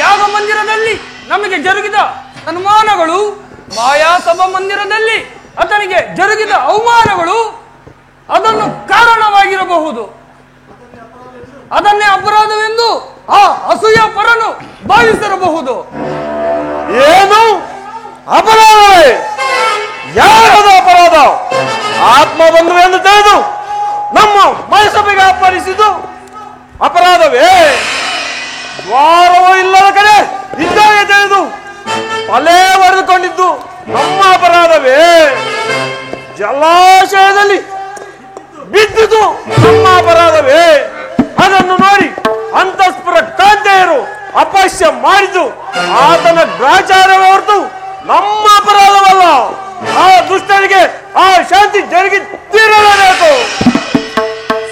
ಯಾಗ ಮಂದಿರದಲ್ಲಿ ನಮಗೆ ಜರುಗಿದ ಸನ್ಮಾನಗಳು, ಮಾಯಾಸಭಾ ಮಂದಿರದಲ್ಲಿ ಆತನಿಗೆ ಜರುಗಿದ ಅವಮಾನಗಳು ಅದನ್ನು ಕಾರಣವಾಗಿರಬಹುದು. ಅದನ್ನೇ ಅಪರಾಧವೆಂದು ಆ ಅಸೂಯ ಪರನು ಭಾವಿಸಿರಬಹುದು. ಏನು ಅಪರಾಧವೇ? ಯಾರದ ಅಪರಾಧ? ಆತ್ಮ ಬಂಧುವೆಂದು ತಿಳಿದು ನಮ್ಮ ಮೈಸಭೆಗೆ ಅಪ್ಪರಿಸಿದ್ದು ಅಪರಾಧವೇ? ದ್ವಾರವೂ ಇಲ್ಲದ ಕಡೆ ಇದ್ದಾಗ ತಿಳಿದು ತಲೆ ಬರೆದುಕೊಂಡಿದ್ದು ನಮ್ಮ ಅಪರಾಧವೇ? ಜಲಾಶಯದಲ್ಲಿ ಬಿದ್ದುದು ನಮ್ಮ ಅಪರಾಧವೇ? ಅದನ್ನು ನೋಡಿ ಅಂತಸ್ಪುರ ಕಾಂತೆಯರು ಅಪಶ್ಯ ಮಾಡಿದ್ದು ಆತನ ಗ್ರಾಚಾರವೇ ಹೊರತು ನಮ್ಮ ಅಪರಾಧವಲ್ಲ. ಆ ದುಷ್ಟನಿಗೆ ಆ ಶಾಂತಿ ಜರುಗಿ ತೀರಲೇಬೇಕು.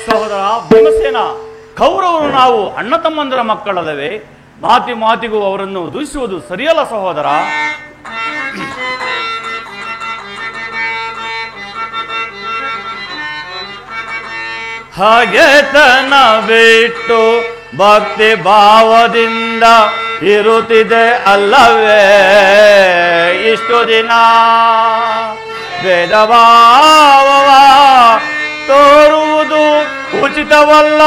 ಸಹೋದರ ಭೀಮಸೇನ, ಕೌರವರು ನಾವು ಅಣ್ಣ ತಮ್ಮಂದಿರ ಮಕ್ಕಳಲ್ಲವೇ? ಮಾತಿಗೂ ಅವರನ್ನು ದೂಷಿಸುವುದು ಸರಿಯಲ್ಲ ಸಹೋದರ. ಹಾಗೆ ತನ ಬಿಟ್ಟು ಭಕ್ತಿ ಭಾವದಿಂದ ಇರುತ್ತಿದೆ ಅಲ್ಲವೇ ಇಷ್ಟು ದಿನ. ಭೇದ ಭಾವ ತೋರುವುದು ಉಚಿತವಲ್ಲ,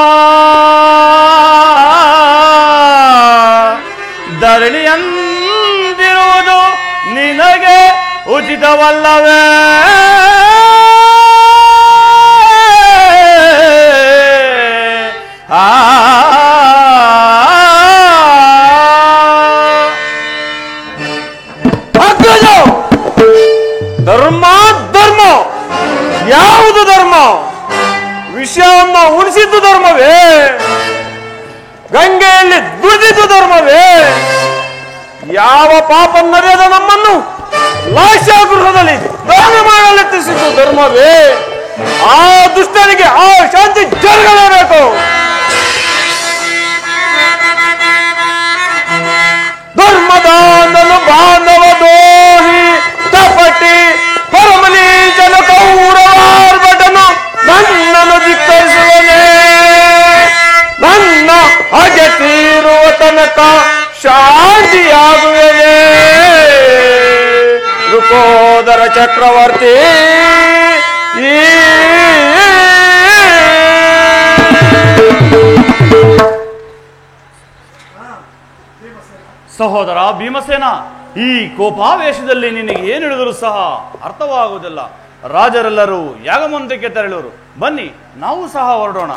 ಧರಣಿಯಂದಿರುವುದು ನಿನಗೆ ಉಚಿತವಲ್ಲವೇ? ಧರ್ಮ ಧರ್ಮ ಯಾವುದು ಧರ್ಮ? ವಿಷಯವನ್ನು ಉಣಿಸಿದ್ದು ಧರ್ಮವೇ? ಗಂಗೆಯಲ್ಲಿ ದುಡಿದಿದ್ದು ಧರ್ಮವೇ? ಯಾವ ಪಾಪನ್ನರಿಯದ ನಮ್ಮನ್ನು ಲಾಶಾಗೃಹದಲ್ಲಿ ದಾನ ಮಾಡಲೆತ್ತಿಸಿದ್ದು ಧರ್ಮವೇ? ಆ ದುಷ್ಟನಿಗೆ ಆ ಶಾಂತಿ ಜರುಗಲೇಬೇಕು. ಧರ್ಮದಾನನು ಬಾಂಧವ ದೋಹಿ ಕಪಟಿ ಪರಮಲಿ ಜನ ಕೌರವಾರ್ಭಟನು ನನ್ನನ್ನು ಧಿಕ್ಕರಿಸುವನೇ. ನನ್ನ ಹಗೆ ತೀರುವ ತನಕ ಶಾಂತಿಯಾಗುವೆನೇ. ಋಕೋದರ ಚಕ್ರವರ್ತಿ ಸಹೋದರ ಭೀಮಸೇನ, ಈ ಕೋಪಾವೇಶದಲ್ಲಿ ನಿನಗೆ ಏನು ಹೇಳಿದರೂ ಸಹ ಅರ್ಥವಾಗುವುದಿಲ್ಲ. ರಾಜರೆಲ್ಲರೂ ಯಾಗಮಂದಿರಕ್ಕೆ ತೆರಳುವರು. ಬನ್ನಿ, ನಾವು ಸಹ ಹೊರಡೋಣ.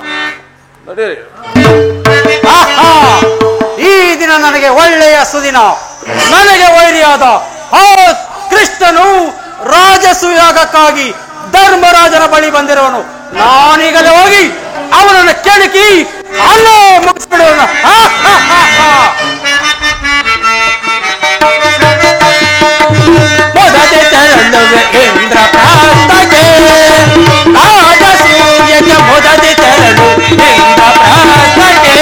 ಈ ದಿನ ನನಗೆ ಒಳ್ಳೆಯ ಸುದಿನ. ನನಗೆ ವೈರಿಯಾದ ಆ ಕೃಷ್ಣನು ರಾಜಸೂಯಾಗಕ್ಕಾಗಿ ಧರ್ಮರಾಜನ ಬಳಿ ಬಂದಿರುವನು. ನಾನೀಗಲೇ ಹೋಗಿ ಅವನನ್ನು ಕೆಣಕಿ ಅಲ್ಲೇ ಮುಗಿಸ್ಬಿಡೋಣ. ಮೊದಲೇ ತೆರಳುವೆ ಇಂದ್ರ ಪ್ರಾಂತಕ್ಕೆ, ರಾಜಸೂಯಕ್ಕೆ ಮೊದಲೇ ತೆರಳು ಇಂದ್ರ ಪ್ರಾಂತಕ್ಕೆ.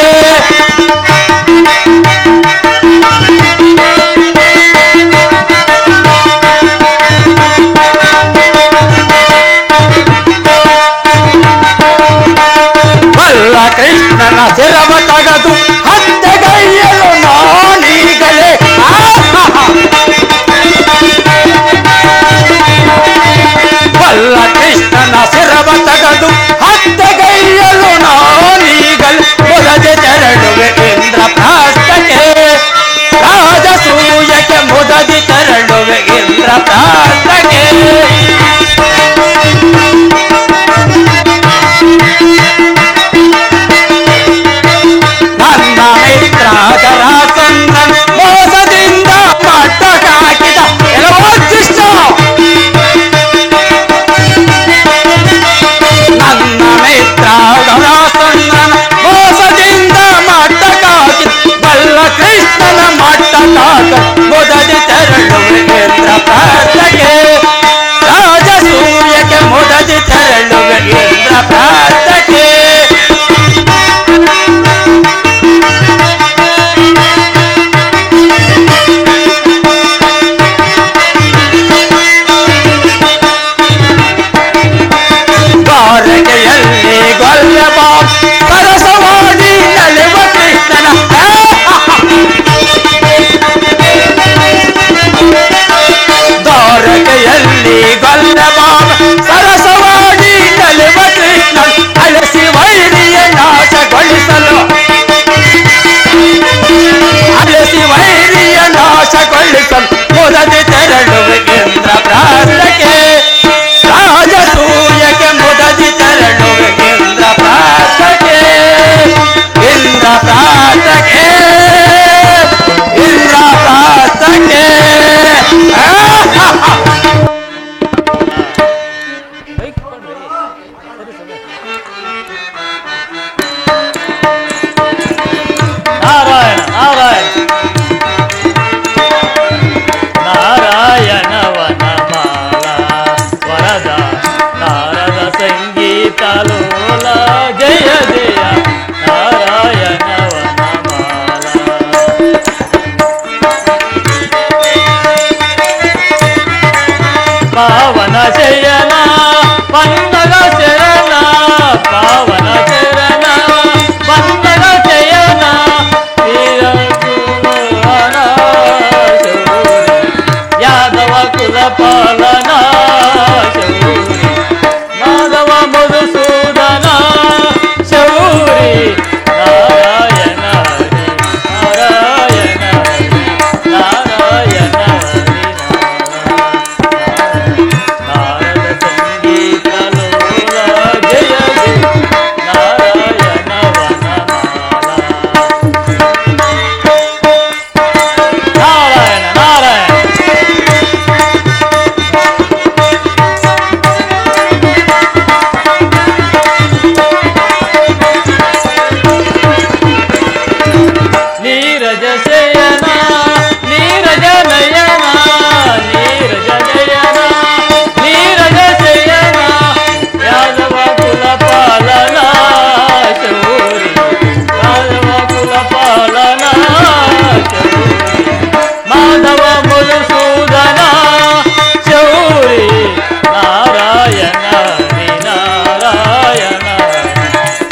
ಕೃಷ್ಣನ ಶಿರವ ತಗದು ಹತ್ತೆಗೈಯಲು ನಾನೀಗಲೇ ರಾಜನ ಶಿರವ ತಗದು ಹತ್ತಗೈಯಲು ನಾನೀಗಲ್ ಮೊದದೆ ತೆರಳುವೆ ಇಂದ್ರಪ್ರಾಸ್ಥಕ್ಕೆ ರಾಜಸೂಯಕ್ಕೆ ಮೊದದಿ ತೆರಳುವೆ ಇಂದ್ರಪ್ರಾಸ್ಥಕ್ಕೆ ನನ್ನ ಮಿತ್ರ ಜರಾಸಂಧನ್ ಮೋಸದಿಂದ ಮಟ್ಟಕ್ಕಾಕಿದ ಎಲವೋಚ್ಚಿಷ್ಟ ನನ್ನ ಮಿತ್ರ ಜರಾಸಂಧನ ಮೋಸದಿಂದ ಮಟ್ಟಕ್ಕಾಕಿದ ಬಲ್ಲ ಕೃಷ್ಣನ ಮಟ್ಟಕ್ಕಾಕ ಮೊದದಿ ತೆರಳುವೆ ಇಂದ್ರಪ್ರಾಸ್ಥಕ್ಕೆ ರಾಜಸೂಯಕ್ಕೆ ಮೊದದಿ ತೆರಳುವೆ ಇಂದ್ರಪ್ರಾಸ್ಥಕ್ಕೆ ದ್ವಾರಕೆಯಲ್ಲಿ ಗೊಲ್ಲಬ ಸರಸವಾಡಿ ನಲಿವ ಕೃಷ್ಣನ ದ್ವಾರಕೆಯಲ್ಲಿ ಗೊಲ್ಲಬ ಸರಸವಾಡಿ ನಲಿವ ಕೃಷ್ಣ ಅಲಸಿ ವೈರಿಯ ನಾಶಗೊಳಿಸಲು ಅಲಸಿ ವೈರಿಯ ನಾಶಗೊಳಿಸಲು ಮೊದಲು ತೆರಳುವೆ ಇಂದ್ರಪ್ರಾಸ್ಥಕ್ಕೆ ರಾಜಸೂಯಕ್ಕೆ ಮೊದದಿ ತೆರಳುವೆ ಇಂದ್ರಪ್ರಾಸ್ಥಕ್ಕೆ ಇಂದ್ರಪ್ರಾಸ್ಥಕ್ಕೆ ಇಂದ್ರಪ್ರಾಸ್ಥಕ್ಕೆ ನಾರಾಯಣ ನಾರಾಯಣ ನಾರಾಯಣ ವನಮಾಲ ವರದ ನಾರದ ಸಂಗೀತ ಲೋಲ ಜಯ ಜಯ ನಾರಾಯಣ ವನಮಾಲ ಪಾವನ ಶಯನ ಪನ್ನಗ ಶರಣ ಪಾವನ ಶರಣ ಪನ್ನಗ ಶಯನ ಯಾದವ ಕುಲ ಪಾಲನ ಶೌರಿ ಮಾಧವ ಮಧುಸೂದನ ಶೌರಿ ನಾರಾಯಣ ಹರಿ ನಾರಾಯಣ ಹರಿ ನಾರಾಯಣ ಹರಿ ನಾರದ ಸಂಗೀತ ಲೋಲ ಜಯ ಜಯ ನಾರಾಯಣ ವನಮಾಲ ನಾರಾಯಣ ನಾರಾಯಣ ನೀರಜ ಶಯನ ನೀರಜ ನಯನ ನೀರಜ ನಯನ ನೀರಜ ಶಯನ ಯಾದವ ಕುಲ ಪಾಲನ ಶೌರಿ ಯಾದವ ಕುಲ ಪಾಲನ ಶೌರಿ ಮಾಧವ ಮಧುಸೂದನ ಶೌರಿ ನಾರಾಯಣ ಹರಿ ನಾರಾಯಣ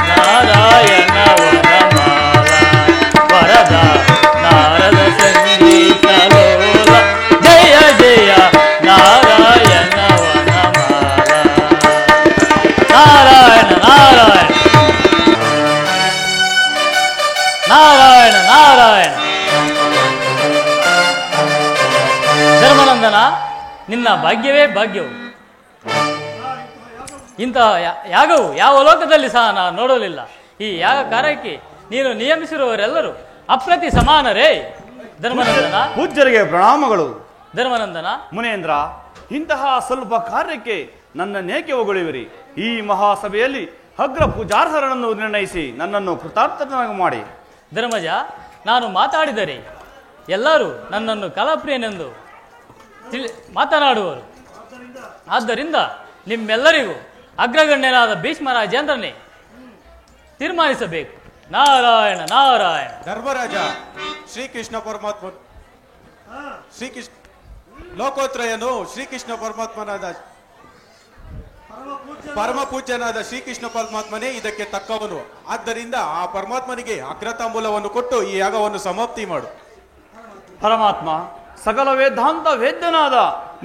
ನಾರಾಯಣ ವನಮಾಲ ವರದ ನಾರದ ಸಂಗೀತ ಲೋಲ ಜಯ ಜಯ ನಾರಾಯಣ ವನಮಾಲ ನಾರಾಯಣ ನಾರಾಯಣ ನಾರಾಯಣ ನಾರಾಯಣ ಧರ್ಮನಂದನ ನಿನ್ನ ಭಾಗ್ಯವೇ ಭಾಗ್ಯವು ಇಂತಹ ಯಾಗವು ಯಾವ ಲೋಕದಲ್ಲಿ ಸಹ ನಾನು ನೋಡಲಿಲ್ಲ. ಈ ಯಾಗ ಕಾರ್ಯಕ್ಕೆ ನೀನು ನಿಯಮಿಸಿರುವವರೆಲ್ಲರೂ ಅಪ್ರತಿ ಸಮಾನರೇ. ಧರ್ಮನಂದನ ಪೂಜ್ಯರಿಗೆ ಪ್ರಣಾಮಗಳು. ಧರ್ಮನಂದನ ಮುನೇಂದ್ರ, ಇಂತಹ ಸ್ವಲ್ಪ ಕಾರ್ಯಕ್ಕೆ ನನ್ನನ್ನೇಕೆ ಹೊಗಳಿವಿರಿ? ಈ ಮಹಾಸಭೆಯಲ್ಲಿ ಅಗ್ರ ಪೂಜಾರ್ಹರನ್ನು ನಿರ್ಣಯಿಸಿ ನನ್ನನ್ನು ಕೃತಾರ್ಥನಾಗಿ ಮಾಡಿ. ಧರ್ಮಜ, ನಾನು ಮಾತಾಡಿದರೆ ಎಲ್ಲರೂ ನನ್ನನ್ನು ಕಲಾಪ್ರಿಯನೆಂದು ಮಾತನಾಡುವರು. ಆದ್ದರಿಂದ ನಿಮ್ಮೆಲ್ಲರಿಗೂ ಅಗ್ರಗಣ್ಯನಾದ ಭೀಷ್ಮ ರಾಜೇಂದ್ರನೇ ತೀರ್ಮಾನಿಸಬೇಕು. ನಾರಾಯಣ ನಾರಾಯಣ. ಧರ್ಮರಾಜ, ಶ್ರೀಕೃಷ್ಣ ಪರಮಾತ್ಮ ಶ್ರೀಕೃಷ್ಣ ಲೋಕೋತ್ರಯನು ಶ್ರೀಕೃಷ್ಣ ಪರಮಾತ್ಮನಾದ ಪರಮ ಪೂಜ್ಯನಾದ ಶ್ರೀಕೃಷ್ಣ ಪರಮಾತ್ಮನೇ ಇದಕ್ಕೆ ತಕ್ಕವನು. ಆದ್ದರಿಂದ ಆ ಪರಮಾತ್ಮನಿಗೆ ಅಗ್ರತಾಂಬೂಲವನ್ನು ಕೊಟ್ಟು ಈ ಯಾಗವನ್ನು ಸಮಾಪ್ತಿ ಮಾಡು. ಪರಮಾತ್ಮ, ಸಕಲ ವೇದಾಂತ ವೇದ್ಯನಾದ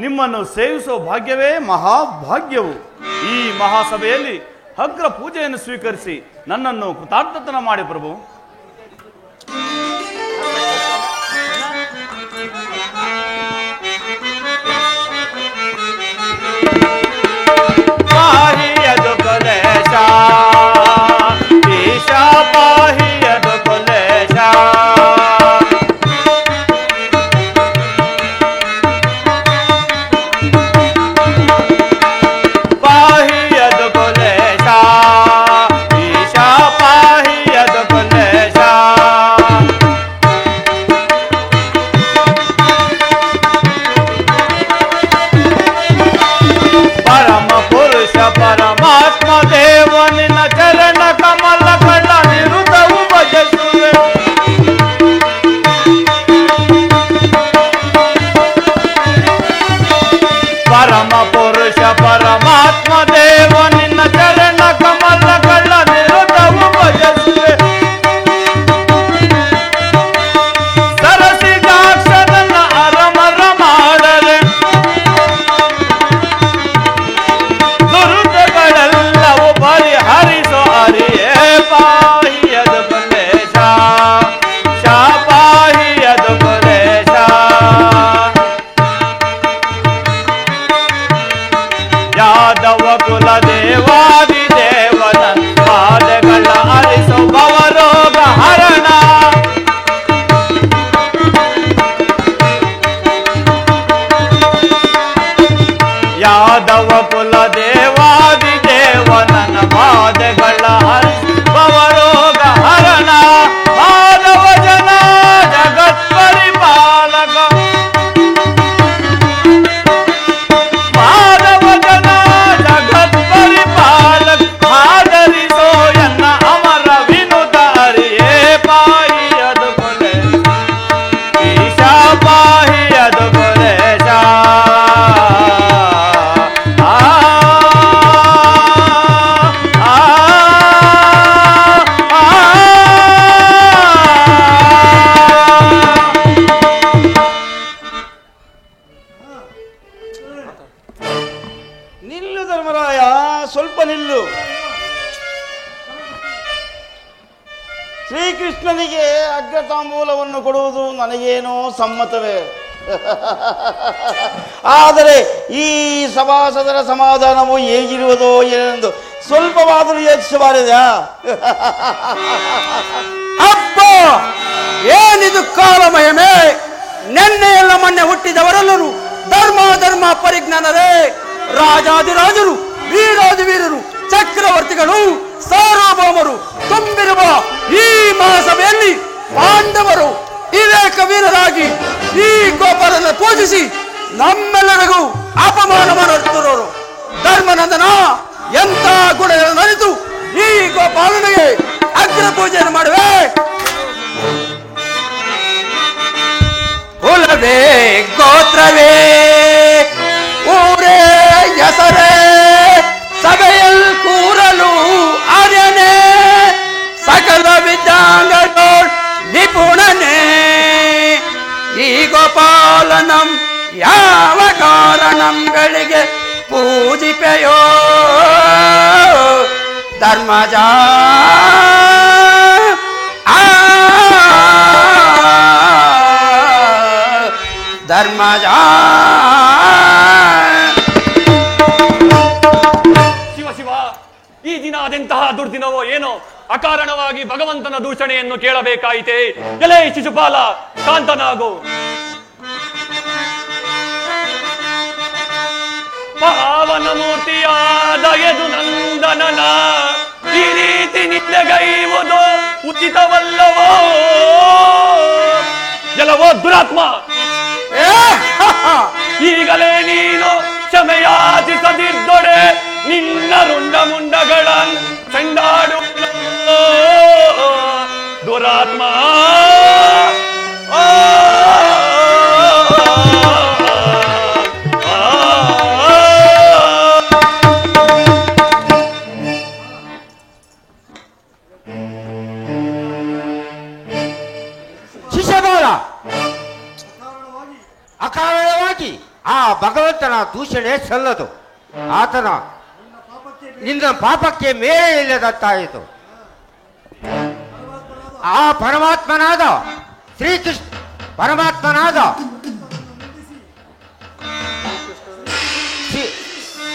ನಿಮ್ಮನ್ನು ಸೇವಿಸುವ ಭಾಗ್ಯವೇ ಮಹಾಭಾಗ್ಯವು. ಈ ಮಹಾಸಭೆಯಲ್ಲಿ ಅಗ್ರ ಪೂಜೆಯನ್ನು ಸ್ವೀಕರಿಸಿ ನನ್ನನ್ನು ಕೃತಾರ್ಥತನ ಮಾಡಿ ಪ್ರಭು. ಪಾಹಿಯದು ಕೊಲೇಶ ಈಶಾ ಪಾಹಿಯದು ಕೊಲೇಶ ಪಾಹಿಯದು ಕೊಲೇಶ ಈಶಾ ಪಾಹಿಯದು ಕೊಲೇಶ ಪರಮ ಪುರುಷ ಪರಮಾತ್ಮ ದೇವನಿನ ಚರಣ ಕಮಲ ಕಳ್ಳ ನಿರುತವು ಭಜಿಸುವೆ ಪರಮ ಪುರುಷ ಪರಮಾತ್ಮ ದೇವನಿನ ಚರಣ ಕಮಲ ಕಳ್ಳ ನಿರುತವು ಭಜಿಸುವೆ ಸರಸಿಜಾಕ್ಷರನ ಅರಮರ ಮಾಡರೆ ದುರುತಗಳೆಲ್ಲವೂ ಪರಿಹರಿಸೋ ಹರಿಯೇ ಪಾಹಿಯದು ಕೊಲೇಶ ಶಾಪಾಹಿಯದು ಕೊಲೇಶ ಯಾದವ ಕುಲ ದೇವಾದಿ ದೇವನ ಪಾದಗಳ ಅರಿಸೋ ಭವರೋಗ ಹರಣ ಯಾದವ ಕುಲ ದೇವಾದಿ ದೇವನ ಪಾದಗಳ ಭವರೋಗ ಹರಣ ಮಾಧವ ಜನ ಜಗತ್ ಪರಿಪಾಲಕ ಮಾಧವ ಜನ ಜಗತ್ ಪರಿಪಾಲಕ ಆದರಿಸೋ ಎನ್ನ ಅಮರ ವಿನುತ ಹರಿಯೇ ಪಾಹಿಯದು ಕೊಲೆ ಈಶಾ ಪಾಹಿಯದು ಕೊಲೇಶ ನಿಲ್ಲು ಧರ್ಮರಾಯ, ಸ್ವಲ್ಪ ನಿಲ್ಲು. ಶ್ರೀಕೃಷ್ಣನಿಗೆ ಅಗ್ರತಾಂಬೂಲವನ್ನು ಕೊಡುವುದು ನನಗೇನೋ ಸಮ್ಮತವೇ. ಆದರೆ ಈ ಸಭಾಸದರ ಸಮಾಧಾನವು ಹೇಗಿರುವುದೋ ಏನೆಂದು ಸ್ವಲ್ಪವಾದರೂ ಯೋಚಿಸಬಾರದಾ? ಅಪ್ಪ, ಏನಿದು ಕಾಲಮಯಮೇ! ನೆನ್ನೆಯಲ್ಲ ಮೊನ್ನೆ ಹುಟ್ಟಿದವರೆಲ್ಲರೂ ಧರ್ಮ ಪರಿಜ್ಞಾನರೇ. ರಾಜಾದಿರಾಜರು, ವೀರಾದಿ ವೀರರು, ಚಕ್ರವರ್ತಿಗಳು, ಸಾರ್ವಭೌಮರು ತುಂಬಿರುವ ಈ ಮಹಾಸಭೆಯಲ್ಲಿ ಪಾಂಡವರು ವಿವೇಕ ವೀರರಾಗಿ ಈ ಗೋಪಾಲನ ಪೂಜಿಸಿ ನಮ್ಮೆಲ್ಲರಿಗೂ ಅಪಮಾನ ಮಾಡುತ್ತಿರೋರು. ಧರ್ಮನಂದನ ಎಂಥ ಗುಣಗಳನ್ನು ಅರಿತು ಈ ಗೋಪಾಲನಿಗೆ ಅಗ್ರ ಪೂಜೆಯನ್ನು ಮಾಡುವೆ. ಕುಲವೇ ಗೋತ್ರವೇ ಊರೇ ಹೆಸರೇ ಸಭೆಯಲ್ ಕೂರಲು ಆರ್ಯನೇ ಸಕಲ ವಿದ್ಯಾಂಗಗಳು ನಿಪುಣನೇ ಈ ಗೋಪಾಲನಂ ಯಾವ ಕಾರಣಂಗಳಿಗೆ ಪೂಜಿಪೆಯೋ ಧರ್ಮಜ ಧರ್ಮಜ. ಶಿವ ಶಿವ, ಈ ದಿನ ಅದೆಂತಹ ದುರ್ದಿನವೋ ಏನೋ, ಅಕಾರಣವಾಗಿ ಭಗವಂತನ ದೂಷಣೆಯನ್ನು ಕೇಳಬೇಕಾಯಿತೆ. ಎಲೆ ಶಿಶುಪಾಲ, ಶಾಂತನಾಗು. ಪಾವನ ಮೂರ್ತಿಯಾದ ಯದು ನಂದನನ ಈ ರೀತಿ ನಿಂದೆಗೈವುದು ಉಚಿತವಲ್ಲವೋ? ಎಲ್ಲವೋ ದುರಾತ್ಮ, ಈಗಲೇ ನೀನು ಕ್ಷಮೆಯಾಚಿಸದಿದ್ದೊಡೆ ನಿನ್ನ ರುಂಡ ಮುಂಡಗಳನ್ನು ಚೆಂಡಾಡು ದುರಾತ್ಮ. ಶಿಷ್ಯಬೋಲ, ಅಕಾರಣವಾಗಿ ಆ ಭಗವಂತನ ದೂಷಣೆ ಸಲ್ಲದು. ಆತನ ನಿನ್ನ ಪಾಪಕ್ಕೆ ಮೇಲೆ ಇಲ್ಲದತ್ತಾಯಿತು. ಆ ಪರಮಾತ್ಮನಾದ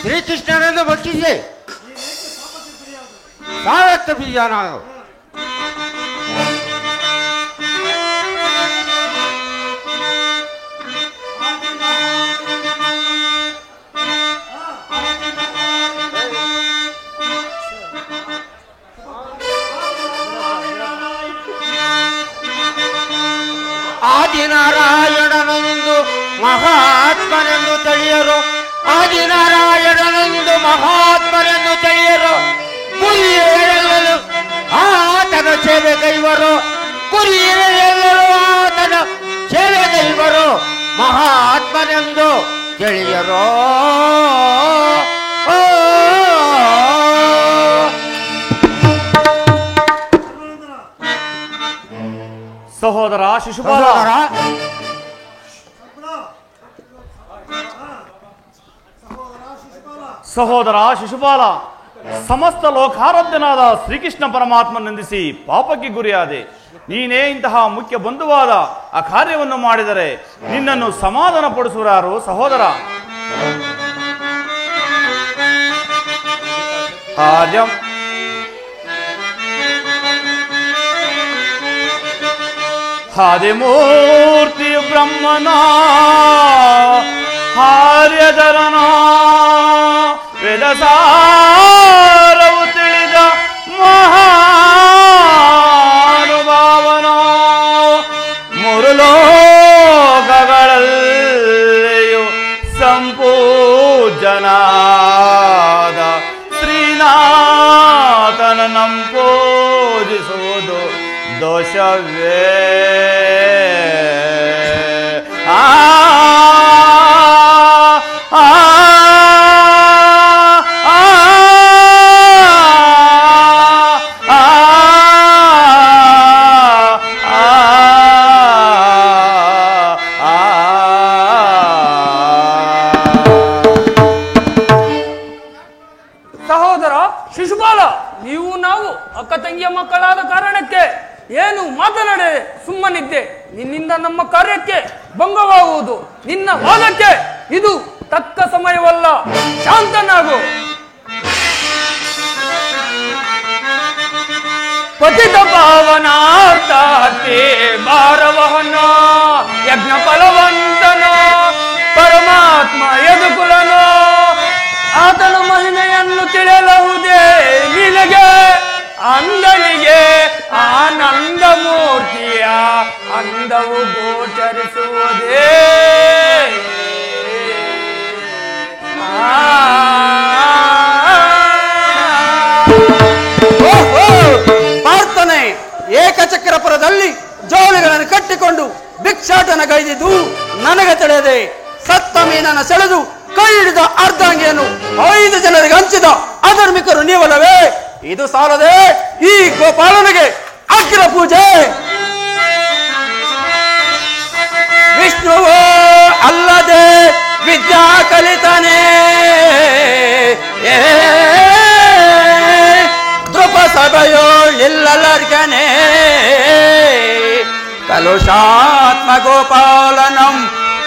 ಶ್ರೀಕೃಷ್ಣನನ್ನು ಭಕ್ಷಿಸಿ ಸಾವತ್ತು ಬೀಜ ನಾನು. ಆದಿನಾರಾಯಣನೆಂದು ಮಹಾತ್ಮನೆಂದು ತಿಳಿಯರು, ಆದಿನಾರಾಯಣನೆಂದು ಮಹಾತ್ಮನೆಂದು ತಿಳಿಯರು. ಗುರಿಯೆಲ್ಲರೂ ಆತನ ಸೇವೆಗೈವರು, ಗುರಿಯೆಲ್ಲರೂ ಆತನ ಸೇವೆಗೈವರು. ಮಹಾತ್ಮನೆಂದು ತಿಳಿಯರೋ. ಸಹೋದರ ಶಿಶುಪಾಲ, ಸಹೋದರ ಶಿಶುಪಾಲ, ಸಮಸ್ತ ಲೋಕಾರಾಧ್ಯನಾದ ಶ್ರೀಕೃಷ್ಣ ಪರಮಾತ್ಮ ನಿಂದಿಸಿ ಪಾಪಕ್ಕೆ ಗುರಿಯಾದೆ. ನೀನೇ ಇಂತಹ ಮುಖ್ಯ ಬಂಧುವಾದ ಆ ಕಾರ್ಯವನ್ನು ಮಾಡಿದರೆ ನಿನ್ನನ್ನು ಸಮಾಧಾನ ಪಡಿಸುವರಾರು ಸಹೋದರ? ಕಾರ್ಯಂ ಆದಿಮೂರ್ತಿ ಬ್ರಹ್ಮನ ಆರ್ಯಧರನ ವೇದಸಾರವು ತಿಳಿದ ಮಹಾನುಭಾವನ ಮೂರು ಲೋಕಗಳಲ್ಲಿಯೂ ಸಂಪೂಜನಾದ ಶ್ರೀನಾಥನ ಪೂಜಿಸುವುದು ದೋಷವೇ? ಸಹೋದರ ಶಿಶುಪಾಲ, ನೀವು ನಾವು ಅಕ್ಕ ತಂಗಿಯ ಮಕ್ಕಳಾದ ಕಾರಣಕ್ಕೆ ಏನು ಮಾತನಾಡೆ ಸುಮ್ಮನಿದ್ದೆ. ನಿನ್ನಿಂದ ನಮ್ಮ ಕಾರ್ಯಕ್ಕೆ ಭಂಗವಾಗುವುದು. ನಿನ್ನ ವಾದಕ್ಕೆ ಇದು ತಕ್ಕ ಸಮಯವಲ್ಲ. ಶಾಂತನಾಗು. ಪತಿತ ಪಾವನಾರ್ಥಾರ್ಥಿ ಭಾರವಹನ ಯಜ್ಞ ಫಲವಂತನ ಪರಮಾತ್ಮ ಯದುಕುಲನು ಆತನ ಮಹಿಮೆಯನ್ನು ತಿಳಿಯಬಹುದೇ ನಿನಗೆ? ಅಂದನಿಗೆ ಆನಂದ ಮೂರ್ತಿಯ ಅಂದವು ಗೋಚರಿಸುವುದೇ? ಪಾರ್ಥನೆ ಏಕಚಕ್ರಪುರದಲ್ಲಿ ಜೋಳಿಗಳನ್ನು ಕಟ್ಟಿಕೊಂಡು ಭಿಕ್ಷಾಟನಗೈದಿದ್ದು ನನಗೆ ತಿಳಿಯದೆ ಸತ್ತ ಮೀನನ ಸೆಳೆದು ಕೈ ಹಿಡಿದ ಅರ್ಧಾಂಗಿಯನ್ನು 5 ಜನರಿಗೆ ಹಂಚಿದ ಅಧರ್ಮಿಕರು ನೀವಲ್ಲವೇ? ಇದು ಸಾಲದೆ ಈ ಗೋಪಾಲನಿಗೆ ಅಗ್ರ ಪೂಜೆ. ವಿಷ್ಣುವು ಅಲ್ಲದೆ ವಿದ್ಯಾ ಕಲಿತಾನೆ ದ್ರುಪ ಸಭೆಯೋ ಇಲ್ಲಲರ್ಗನೆ ಕಲುಷಾತ್ಮ ಗೋಪಾಲನಂ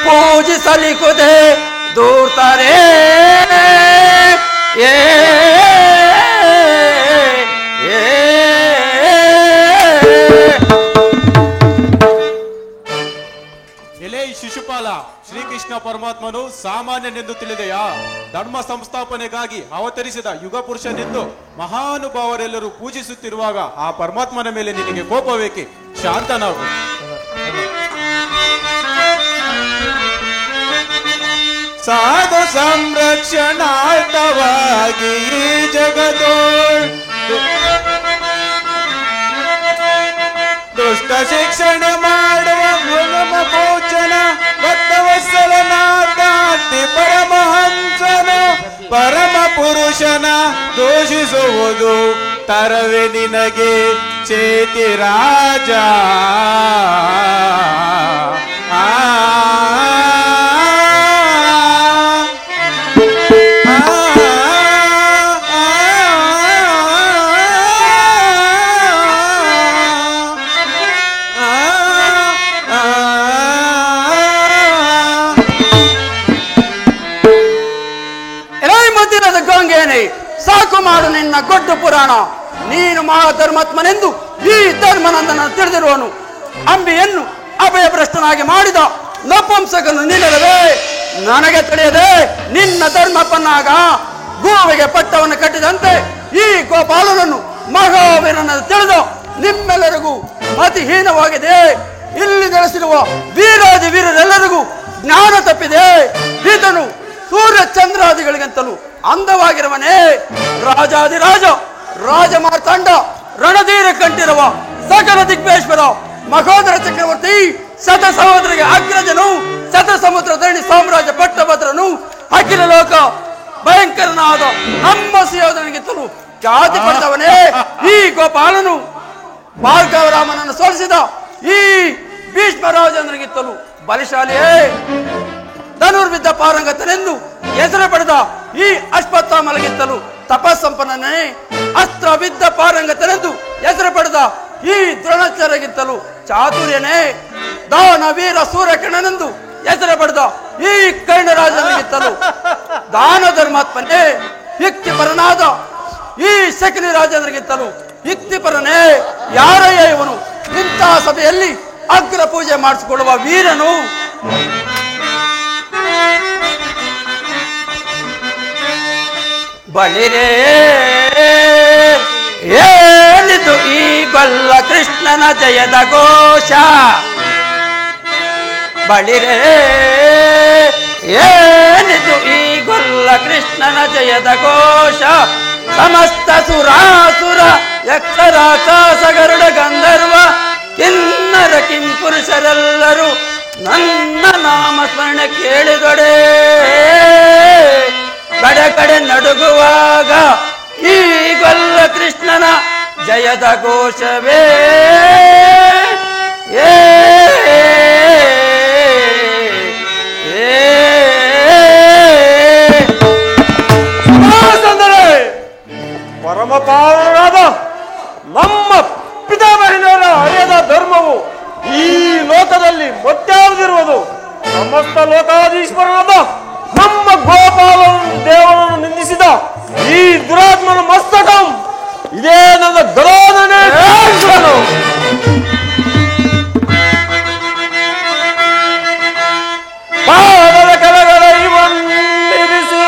ಪೂಜಿಸಲಿಕುದೆ ದೂರ್ತಾರೆ. ಎಲೆ ಶಿಶುಪಾಲ, ಶ್ರೀಕೃಷ್ಣ ಪರಮಾತ್ಮನು ಸಾಮಾನ್ಯನೆಂದು ತಿಳಿದೆಯಾ? ಧರ್ಮ ಸಂಸ್ಥಾಪನೆಗಾಗಿ ಅವತರಿಸಿದ ಯುಗ ಪುರುಷನೆಂದು ಮಹಾನುಭಾವರೆಲ್ಲರೂ ಪೂಜಿಸುತ್ತಿರುವಾಗ ಆ ಪರಮಾತ್ಮನ ಮೇಲೆ ನಿನಗೆ ಕೋಪವೇಕೆ? ಶಾಂತನಾಗು. ಸಾಧು ಸಂರಕ್ಷಣಾರ್ಥವಾಗಿ ಜಗದೋಳ್ ದುಷ್ಟ ಶಿಕ್ಷಣ ಮಾಡುವ ಗುಣಮ ಪೋಚನ ಭಕ್ತವತ್ಸಲನಾದಾತಿ ಪರಮಹಂಸನ ಪರಮ ಪುರುಷನ ದೂಷಿಸುವುದು ತರವೆ ನಿನಗೆ ಚೇತಿ ರಾಜ. ಸಾಕು ಮಾಡು ನಿನ್ನ ಗೊಡ್ಡು ಪುರಾಣ. ನೀನು ಮಹಾಧರ್ಮಾತ್ಮನೆಂದು ಈ ಧರ್ಮನಂದನ ತಿಳಿದಿರುವನು. ಅಂಬಿಯನ್ನು ಅಭಯಭ್ರಷ್ಟನಾಗಿ ಮಾಡಿದ ನಪುಂಸಕನು ನೀನಲ್ಲವೇ? ನನಗೆ ತಿಳಿಯದೆ ನಿನ್ನ ಧರ್ಮಪ್ಪನಾಗ ಗೋವಿಗೆ ಪಟ್ಟವನ್ನು ಕಟ್ಟಿದಂತೆ ಈ ಗೋಪಾಲನನ್ನು ಮಹಾವೀರನ ತಿಳಿದು ನಿಮ್ಮೆಲ್ಲರಿಗೂ ಮತಿಹೀನವಾಗಿದೆ. ಇಲ್ಲಿ ನೆಲೆಸಿರುವ ವೀರಾದಿ ವೀರರೆಲ್ಲರಿಗೂ ಜ್ಞಾನ ತಪ್ಪಿದೆ. ಈತನು ಸೂರ್ಯ ಚಂದ್ರಾದಿಗಳಿಗಿಂತಲೂ ಅಂದವಾಗಿರುವನೇ. ರಾಜಾದಿರಾಜ ರಾಜ ಮಾರ್ತಾಂಡ ರಣಧೀರ ಕಂಠಿರುವ ಸಕಲ ದಿಗ್ಬೇಶ್ವರ ಮಹೋದರ ಚಕ್ರವರ್ತಿ ಶತ ಸಹೋದರಿಗೆ ಅಗ್ರಜನು ಶತ ಸಮುದ್ರ ಧರಣಿ ಸಾಮ್ರಾಜ್ಯ ಪಟ್ಟಭದ್ರನು ಅಖಿಲ ಲೋಕ ಭಯಂಕರನಾದ ನಮ್ಮ ಸಿಯೋಧನಿಗಿಂತಲೂ ಖ್ಯಾತಿ ಪಡೆದವನೇ ಈ ಗೋಪಾಲನು. ಭಾರ್ಗವರಾಮನನ್ನು ಸೋಲಿಸಿದ ಈ ಭೀಷ್ಮರಾಜನಿಗಿಂತಲೂ ಬಲಿಶಾಲಿಯೇ. ಧನುರ್ವಿದ್ದ ಪಾರಂಗತನೆಂದು ಹೆಸರು ಪಡೆದ ಈ ಅಶ್ವತ್ಥಾಮನಿಗಿಂತಲೂ ತಪಸ್ಸಂಪನ್ನನೇ. ಅಸ್ತ್ರ ವಿದ್ದ ಪಾರಂಗತನೆಂದು ಹೆಸರು ಪಡೆದ ಈ ದ್ರೋಣಾಚಾರ್ಯಗಿಂತಲೂ ಚಾತುರ್ಯನೇ. ದಾನ ವೀರ ಸೂರ್ಯಕಿರಣನೆಂದು ಹೆಸರು ಪಡೆದ ಈ ಕರ್ಣರಾಜನಿಗಿಂತಲೂ ದಾನ ಧರ್ಮಾತ್ಮನೇ. ಯುಕ್ತಿಪರನಾದ ಈ ಶಕನಿ ರಾಜನಿಗಿಂತಲೂ ಯುಕ್ತಿಪರನೇ. ಯಾರಯ್ಯ ಇವನು? ಇಂತಹ ಸಭೆಯಲ್ಲಿ ಅಗ್ರ ಪೂಜೆ ಮಾಡಿಸಿಕೊಳ್ಳುವ ವೀರನು. ಬಳಿರೇ ಏನಿದು ಈ ಗೊಲ್ಲ ಕೃಷ್ಣನ ಜಯದ ಘೋಷ. ಬಳಿರೇ ಏನಿದು ಈ ಗೊಲ್ಲ ಕೃಷ್ಣನ ಜಯದ ಘೋಷ. ಸಮಸ್ತ ಸುರಾಸುರ ಯಕ್ಷರಾಕಾಶ ಗರುಡ ಗಂಧರ್ವ ಕಿನ್ನರ ಕಿಂಪುರುಷರೆಲ್ಲರೂ ನನ್ನ ನಾಮ ಸ್ಮರಣ ಕೇಳಿದೊಡೆ. ಕಡೆ ಕಡೆ ನಡುಗುವಾಗ ಈ ಗೊಲ್ಲ ಕೃಷ್ಣನ ಜಯದ ಘೋಷವೇ. ಪರಮ ಪಾವನರಾದ ನಮ್ಮ ಪಿತಾಮಹಿನರ ಹರಿಯದ ಧರ್ಮವು ಈ ಲೋಕದಲ್ಲಿ ಮತ್ಯಾವುದಿರುವುದು? ಸಮಸ್ತ ಲೋಕಾಧೀಶ್ವರನಾದ ನಮ್ಮ ಗೋಪಾಲ ದೇವರನ್ನು ನಿಂದಿಸಿದ ಈ ದುರಾತ್ಮನ ಮಸ್ತಕಂ ಇದೇ ನನ್ನ ಗದಾನನೇ. ಪಾದದ ಕೆಳಗಡೆ ಇವನ್ನಿರಿಸಿ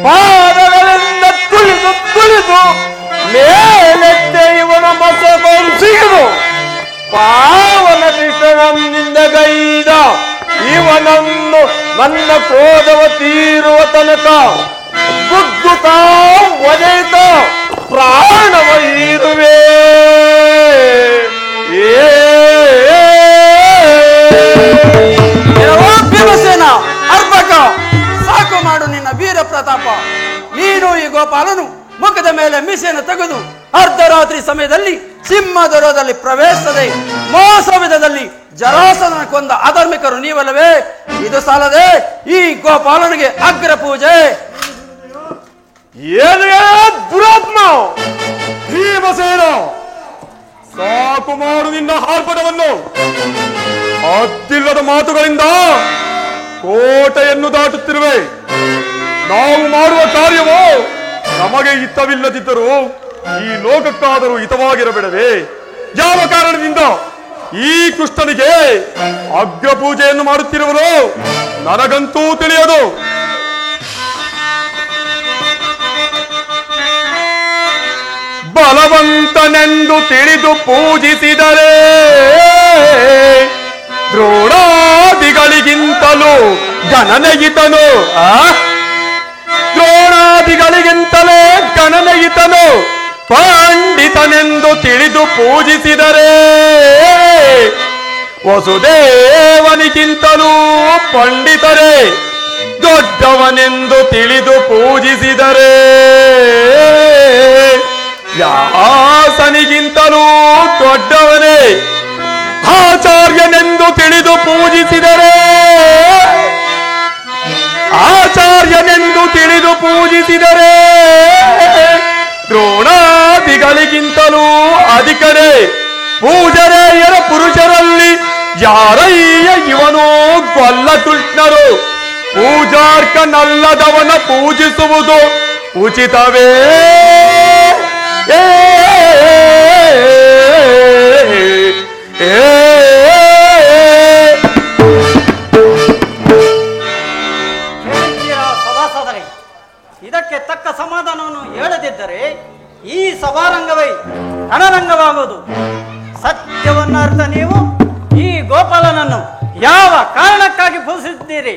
ಪಾದಗಳಿಂದ ತುಳಿದು ತುಳಿದು ಮೇಲೆತ್ತೆ ಇವನ ಮಸ್ತಕಂ ಸಿಗಿದು ಪಾವನ ಕೃಷ್ಣನಿಂದ ಗೈದ ಇವನನ್ನು ನನ್ನ ಕ್ರೋಧವ ತೀರುವ ತನಕ ಗುದ್ದುತ್ತ ಒದೆಯುತ್ತ ಪ್ರಾಣವ ಇರುವೆ. ಭೀಮಸೇನ ಅರ್ಭಕ, ಸಾಕು ಮಾಡು ನಿನ್ನ ವೀರ ಪ್ರತಾಪ. ನೀನು ಈ ಗೋಪಾಲನು ಮುಖದ ಮೇಲೆ ಮೀಸೆಯನ್ನು ತೆಗೆದು ಅರ್ಧರಾತ್ರಿ ಸಮಯದಲ್ಲಿ ಸಿಂಹದೊರದಲ್ಲಿ ಪ್ರವೇಶಿಸದೆ ಮೋಸವಿಧದಲ್ಲಿ ಜರಾಸನ ಕೊಂದ ಅಧರ್ಮಿಕರು ನೀವಲ್ಲವೇ? ಇದು ಸಾಲದೆ ಈ ಗೋಪಾಲನಿಗೆ ಅಗ್ರ ಪೂಜೆ. ಏನು ದುರಾತ್ಮ ಭೀಮಸೇನ, ಸಾಕು ಮಾಡು ನಿನ್ನ ಆರ್ಭಟವನ್ನು. ಅದ್ದಿಲ್ಲದ ಮಾತುಗಳಿಂದ ಕೋಟೆಯನ್ನು ದಾಟುತ್ತಿರುವೆ. ನಾವು ಮಾಡುವ ಕಾರ್ಯವು ನಮಗೆ ಹಿತವಿಲ್ಲದಿದ್ದರೂ ಈ ಲೋಕಕ್ಕಾದರೂ ಹಿತವಾಗಿರಬೇಡವೇ? ಯಾವ ಕಾರಣದಿಂದ ಈ ಕೃಷ್ಣನಿಗೆ ಅಗ್ರ ಪೂಜೆಯನ್ನು ಮಾಡುತ್ತಿರುವುದು ನನಗಂತೂ ತಿಳಿಯದು. ಬಲವಂತನೆಂದು ತಿಳಿದು ಪೂಜಿಸಿದರೆ ದ್ರೋಣಾದಿಗಳಿಗಿಂತಲೂ ಗಣನೆಯಿತನು. ದ್ರೋಣಾದಿಗಳಿಗಿಂತಲೇ ಗಣನೆಯಿತನು. ಪಂಡಿತನೆಂದು ತಿಳಿದು ಪೂಜಿಸಿದರೆ ವಸುದೇವನಿಗಿಂತಲೂ ಪಂಡಿತರೇ. ದೊಡ್ಡವನೆಂದು ತಿಳಿದು ಪೂಜಿಸಿದರೆ ವ್ಯಾಸನಿಗಿಂತಲೂ ದೊಡ್ಡವನೇ. ಆಚಾರ್ಯನೆಂದು ತಿಳಿದು ಪೂಜಿಸಿದರೆ ಆಚಾರ್ಯನೆಂದು ತಿಳಿದು ಪೂಜಿಸಿದರೆ ದ್ರೋಣಾದಿಗಳಿಗಿಂತಲೂ ಅಧಿಕರೇ. ಪೂಜರೇಯರ ಪುರುಷರಲ್ಲಿ ಯಾರಯ್ಯ ಇವನು ಗೊಲ್ಲ ಕೃಷ್ಣರು. ಪೂಜಾರ್ಕನಲ್ಲದವನ ಪೂಜಿಸುವುದು ಉಚಿತವೇ? ಸಭಾಸದರೇ, ಇದಕ್ಕೆ ತಕ್ಕ ಸಮಾಧಾನವನ್ನು ಹೇಳದಿದ್ದರೆ ಈ ಸಭಾರಂಗವೇ ರಣರಂಗವಾಗುವುದು. ಸತ್ಯವನ್ನ ಅರ್ಥ ನೀವು ಈ ಗೋಪಾಲನನ್ನು ಯಾವ ಕಾರಣಕ್ಕಾಗಿ ಪೂಜಿಸಿದ್ದೀರಿ?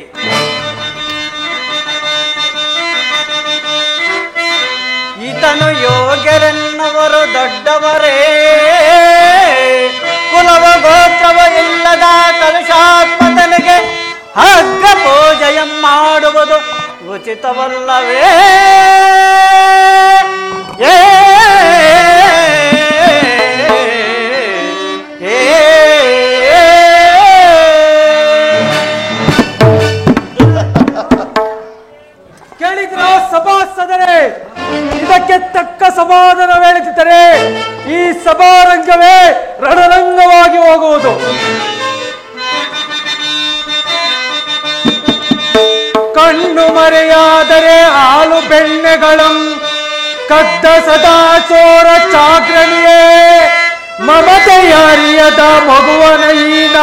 ಈತನು ಯೋಗ್ಯರೆನ್ನವರು ದೊಡ್ಡವರೇ, ಕುಲವ ಗೋತ್ರವ ಇಲ್ಲದ ಕಲಶಾತ್ಮಕನಿಗೆ ಹಗ್ಗ ಪೂಜೆಯ ಮಾಡುವುದು ಉಚಿತವಲ್ಲವೇ? ಕೇಳಿದ್ರ ಸಭಾಸದರೇ, ಇದಕ್ಕೆ ತಕ್ಕ ಸಮಾಧಾನ ಹೇಳುತ್ತಿದ್ದರೆ ಈ ಸಭಾರಂಗವೇ ರಣರಂಗವಾಗಿ ಹೋಗುವುದು. ಕಣ್ಣು ಮರೆಯಾದರೆ ಹಾಲು ಬೆಣ್ಣೆಗಳಂ ಕದ್ದ ಸದಾ ಚೋರ ಚಾಕ್ರಣಿಯೇ, ಮಮತೆಯರಿಯದ ಮಗುವನ ಈನ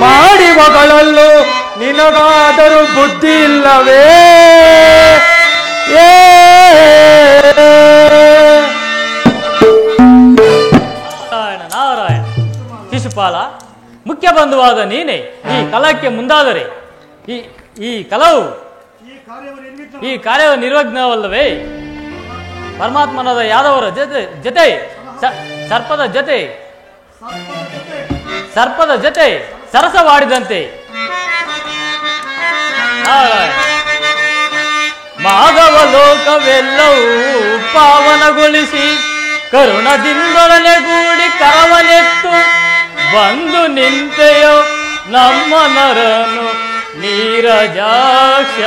ಮಾಡಿ ಮಗಳಲ್ಲೂ ನಿನಗಾದರೂ ಬುದ್ಧಿ ಇಲ್ಲವೇ? ನಾರಾಯಣ ನಾರಾಯಣ. ಶಿಶುಪಾಲ, ಮುಖ್ಯ ಬಂಧುವಾದ ನೀನೆ ಈ ಕಲಹಕ್ಕೆ ಮುಂದಾದರೆ ಈ ಕಲವು ಈ ಕಾರ್ಯವ ನಿರ್ವಿಘ್ನವಲ್ಲವೇ? ಪರಮಾತ್ಮನಾದ ಯಾದವರ ಜೊತೆ ಸರ್ಪದ ಜೊತೆ ಸರಸವಾಡಿದಂತೆ ಮಾಧವ ಲೋಕವೆಲ್ಲವೂ ಪಾವನಗೊಳಿಸಿ ಕರುಣದಿಂದೊಡನೆಗೂಡಿ ಕರವನೆತ್ತು ಬಂದು ನಿಂತೆಯೋ ನಮ್ಮ ನರನು ನೀರಜಾಕ್ಷ.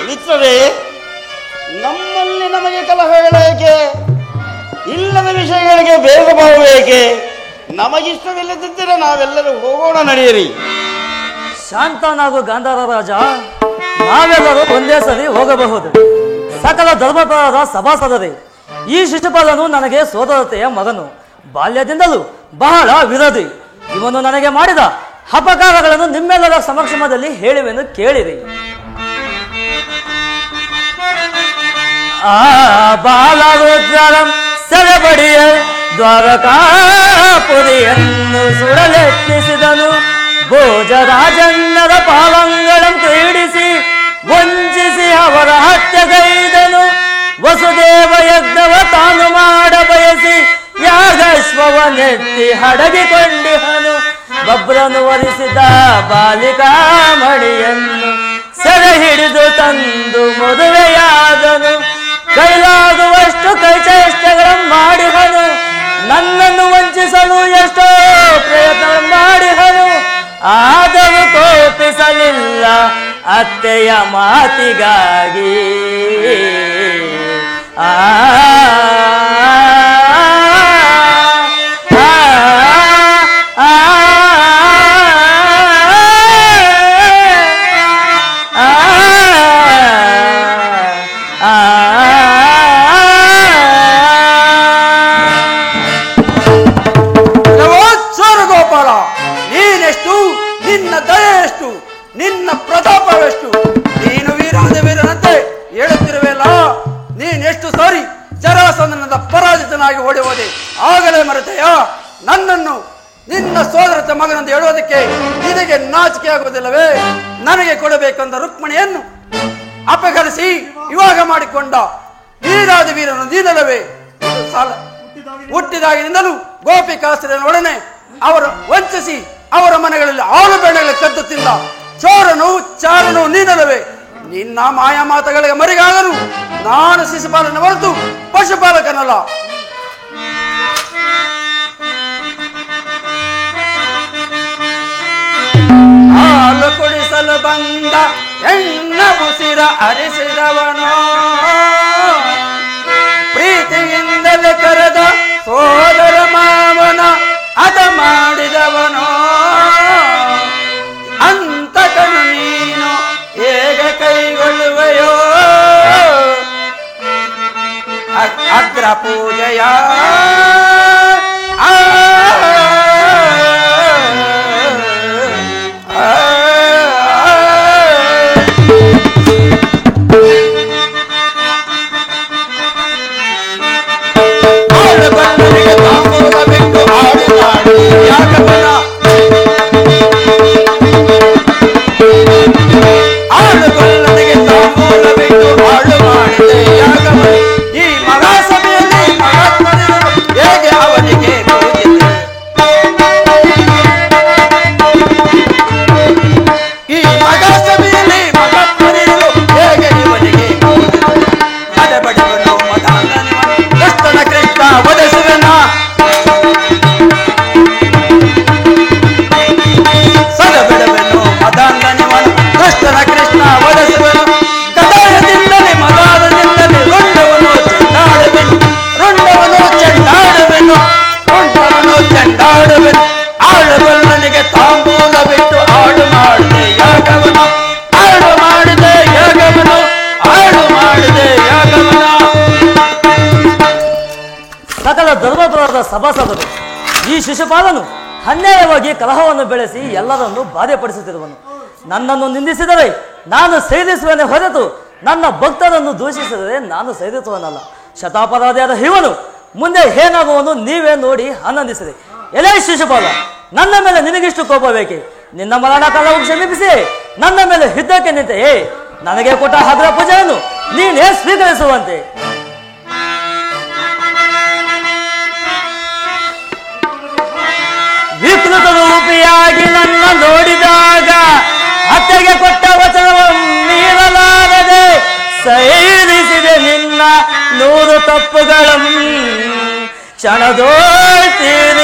ಮಿತ್ರರೇ, ನಮ್ಮಲ್ಲಿ ನಮಗೆ ಕಲಹಗಳೇಕೆ? ಇಲ್ಲದ ವಿಷಯಗಳಿಗೆ ಬೇಗ ಬಾವುಬೇಕೆ? ನಮಗಿಷ್ಟವಿಲ್ಲದಿದ್ದರೆ ನಾವೆಲ್ಲರೂ ಹೋಗೋಣ, ನಡೆಯಿರಿ. ಶಾಂತನಾಗು ಗಾಂಧಾರ ರಾಜ, ನಾವೆಲ್ಲರೂ ಒಂದೇ ಸರಿ ಹೋಗಬಹುದು. ಸಕಲ ಧರ್ಮಪರದ ಸಭಾಸದರೇ, ಈ ಶಿಶುಪಾಲನು ನನಗೆ ಸೋದರತೆಯ ಮಗನು, ಬಾಲ್ಯದಿಂದಲೂ ಬಹಳ ವಿರೋಧಿ. ಇವನು ನನಗೆ ಮಾಡಿದ ಅಪಕಾರಗಳನ್ನು ನಿಮ್ಮೆಲ್ಲರ ಸಮಕ್ಷಮದಲ್ಲಿ ಹೇಳಿವೆನು, ಕೇಳಿರಿ. ಬಾಲರುದ್ರಂ ಸೆರೆಬಡಿಯ ದ್ವಾರಕಾಪುರಿಯನ್ನು ಸುಡಲೆತ್ತಿಸಿದನು. ಭೋಜರಾಜನ್ನರ ಪಾವಂಗಳಂ ಕ್ರೀಡಿಸಿ ವಂಚಿಸಿ ಅವರ ಹತ್ಯೆಗೈದನು. ವಸುದೇವ ಯಜ್ಞವ ತಾನು ಮಾಡ ಬಯಸಿ ಯಾಗಶ್ವವನೆತ್ತಿ ಹಡಗಿಕೊಂಡಿಹನು. ಬಬ್ರನು ವರಿಸಿದ ಬಾಲಿಕಾಮಣಿಯನ್ನು ಸೆರೆ ಹಿಡಿದು ತಂದು ಮದುವೆಯಾದನು. ಕೈಲಾಗುವಷ್ಟು ಕೈಚೇಷ್ಟೆಗಳನ್ನು ಮಾಡಿಹನು. ನನ್ನನ್ನು ವಂಚಿಸಲು ಎಷ್ಟೋ ಪ್ರಯತ್ನ ಮಾಡಿಹನು. ಆದರೂ ಕೋಪಿಸಲಿಲ್ಲ ಅತ್ತೆಯ ಮಾತಿಗಾಗಿ. ಗೋಪಾಲ, ನೀನೆಷ್ಟು, ನಿನ್ನ ದಯೆ ಎಷ್ಟು, ನಿನ್ನ ಪ್ರತಾಪವೆಷ್ಟು? ನೀನು ವೀರನಂತೆ ಹೇಳುತ್ತಿರುವೆಲ್ಲ. ನೀನೆಷ್ಟು ಸಾರಿ ಜರಾಸಂಧನದ ಪರಾಜಿತನಾಗಿ ಓಡಿ ಹೋದೆ, ಆಗಲೇ ಮರೆತೆಯ? ನನ್ನನ್ನು ನಿನ್ನ ಸೋದರತೆ ಮಗನಂದು ಹೇಳುವುದಕ್ಕೆ ನಿನಗೆ ನಾಚಿಕೆ ಆಗುವುದಿಲ್ಲವೇ? ನನಗೆ ಕೊಡಬೇಕೆಂದ ರುಕ್ಮಿಣಿಯನ್ನು ಅಪಹರಿಸಿ ವಿವಾಹ ಮಾಡಿಕೊಂಡ ವೀರಾದ ವೀರನು ನೀನಲ್ಲವೇ? ಸಾಲ ಹುಟ್ಟಿದಾಗಿನಿಂದಲೂ ಗೋಪಿಕಾಸ್ತ್ರನೊಡನೆ ಅವರು ವಂಚಿಸಿ ಅವರ ಮನೆಗಳಲ್ಲಿ ಆಳು ಬೆಣ್ಣೆಗಳ ಕದ್ದು ತಿಂದ ಚೋರನು ಚಾರನು ನೀನಲ್ಲವೇ? ನಿನ್ನ ಮಾಯಾ ಮಾತುಗಳಿಗೆ ಮರಿಗಾಗಲು ನಾನು ಶಿಶುಪಾಲನ ಹೊರತು ಪಶುಪಾಲಕನಲ್ಲ. ಹಾಲು ಕುಡಿಸಲು ಬಂದ ಎಣ್ಣ ಉಸಿರ ಅರಿಸಿದವನೋ, ಪ್ರೀತಿಯಿಂದಲೇ ಕರೆದ ಸೋದರ ಮಾವನ ಅದ ಮಾಡಿದವನೋ ಅಂತಕನು ನೀನು ಹೇಗೆ ಕೈಗೊಳ್ಳುವೆಯೋ ಅಗ್ರ ಪೂಜೆಯ ಆಳುಬಲ್ಲನಿಗೆ ತಾಂಬೂಲ ಬಿಟ್ಟು ಆಳು ಮಾಡಿದೆ ಯಾಗವನ ಆಳು ಮಾಡಿದೆ ಯಾಗವನ ಆಳು ಮಾಡಿದೆ ಯಾಗವನ. ಸಕಲ ಧರ್ಮಪುರದ ಸಭಾಸದರು ಈ ಶಿಶುಪಾಲನು ಅನ್ಯಾಯವಾಗಿ ಕಲಹವನ್ನು ಬೆಳೆಸಿ ಎಲ್ಲರನ್ನು ಬಾಧೆಪಡಿಸುತ್ತಿರುವನು. ನನ್ನನ್ನು ನಿಂದಿಸಿದರೆ ನಾನು ಸೈರಿಸುವನೇ ಹೊರತು ನನ್ನ ಭಕ್ತರನ್ನು ದೂಷಿಸಿದರೆ ನಾನು ಸೈರಿಸುವನಲ್ಲ. ಶತಾಪರಾಧಿಯಾದ ಇವನು ಮುಂದೆ ಏನಾಗುವನು ನೀವೇ ನೋಡಿ ಆನಂದಿಸಿದೆ. ಎಲೆ ಶಿಶುಪಾಲ, ನನ್ನ ಮೇಲೆ ನಿನಗಿಷ್ಟು ಕೋಪ ಬೇಕೆ? ನಿನ್ನ ಮರಣ ಕಾಲವು ಕ್ಷಮಿಸಿ ನನ್ನ ಮೇಲೆ ಯುದ್ಧಕ್ಕೆ ನಿಂತೆಯೇ ನನಗೆ ಕೊಟ್ಟ ಅಗ್ರ ಪೂಜೆಯನ್ನು ನೀನೇ ಸ್ವೀಕರಿಸುವಂತೆ. ವಿಕೃತ ರೂಪಿಯಾಗಿ ನನ್ನ ನೋಡಿದಾಗ ಅತ್ತೆಗೆ ಕೊಟ್ಟ ವಚನವನ್ನು ಮೀರಲಾರದೆ ಸೈರಿಸಿದೆ ನಿನ್ನ 100 ತಪ್ಪುಗಳನ್ನು ಕ್ಷಣದೋಳ್ತೀರ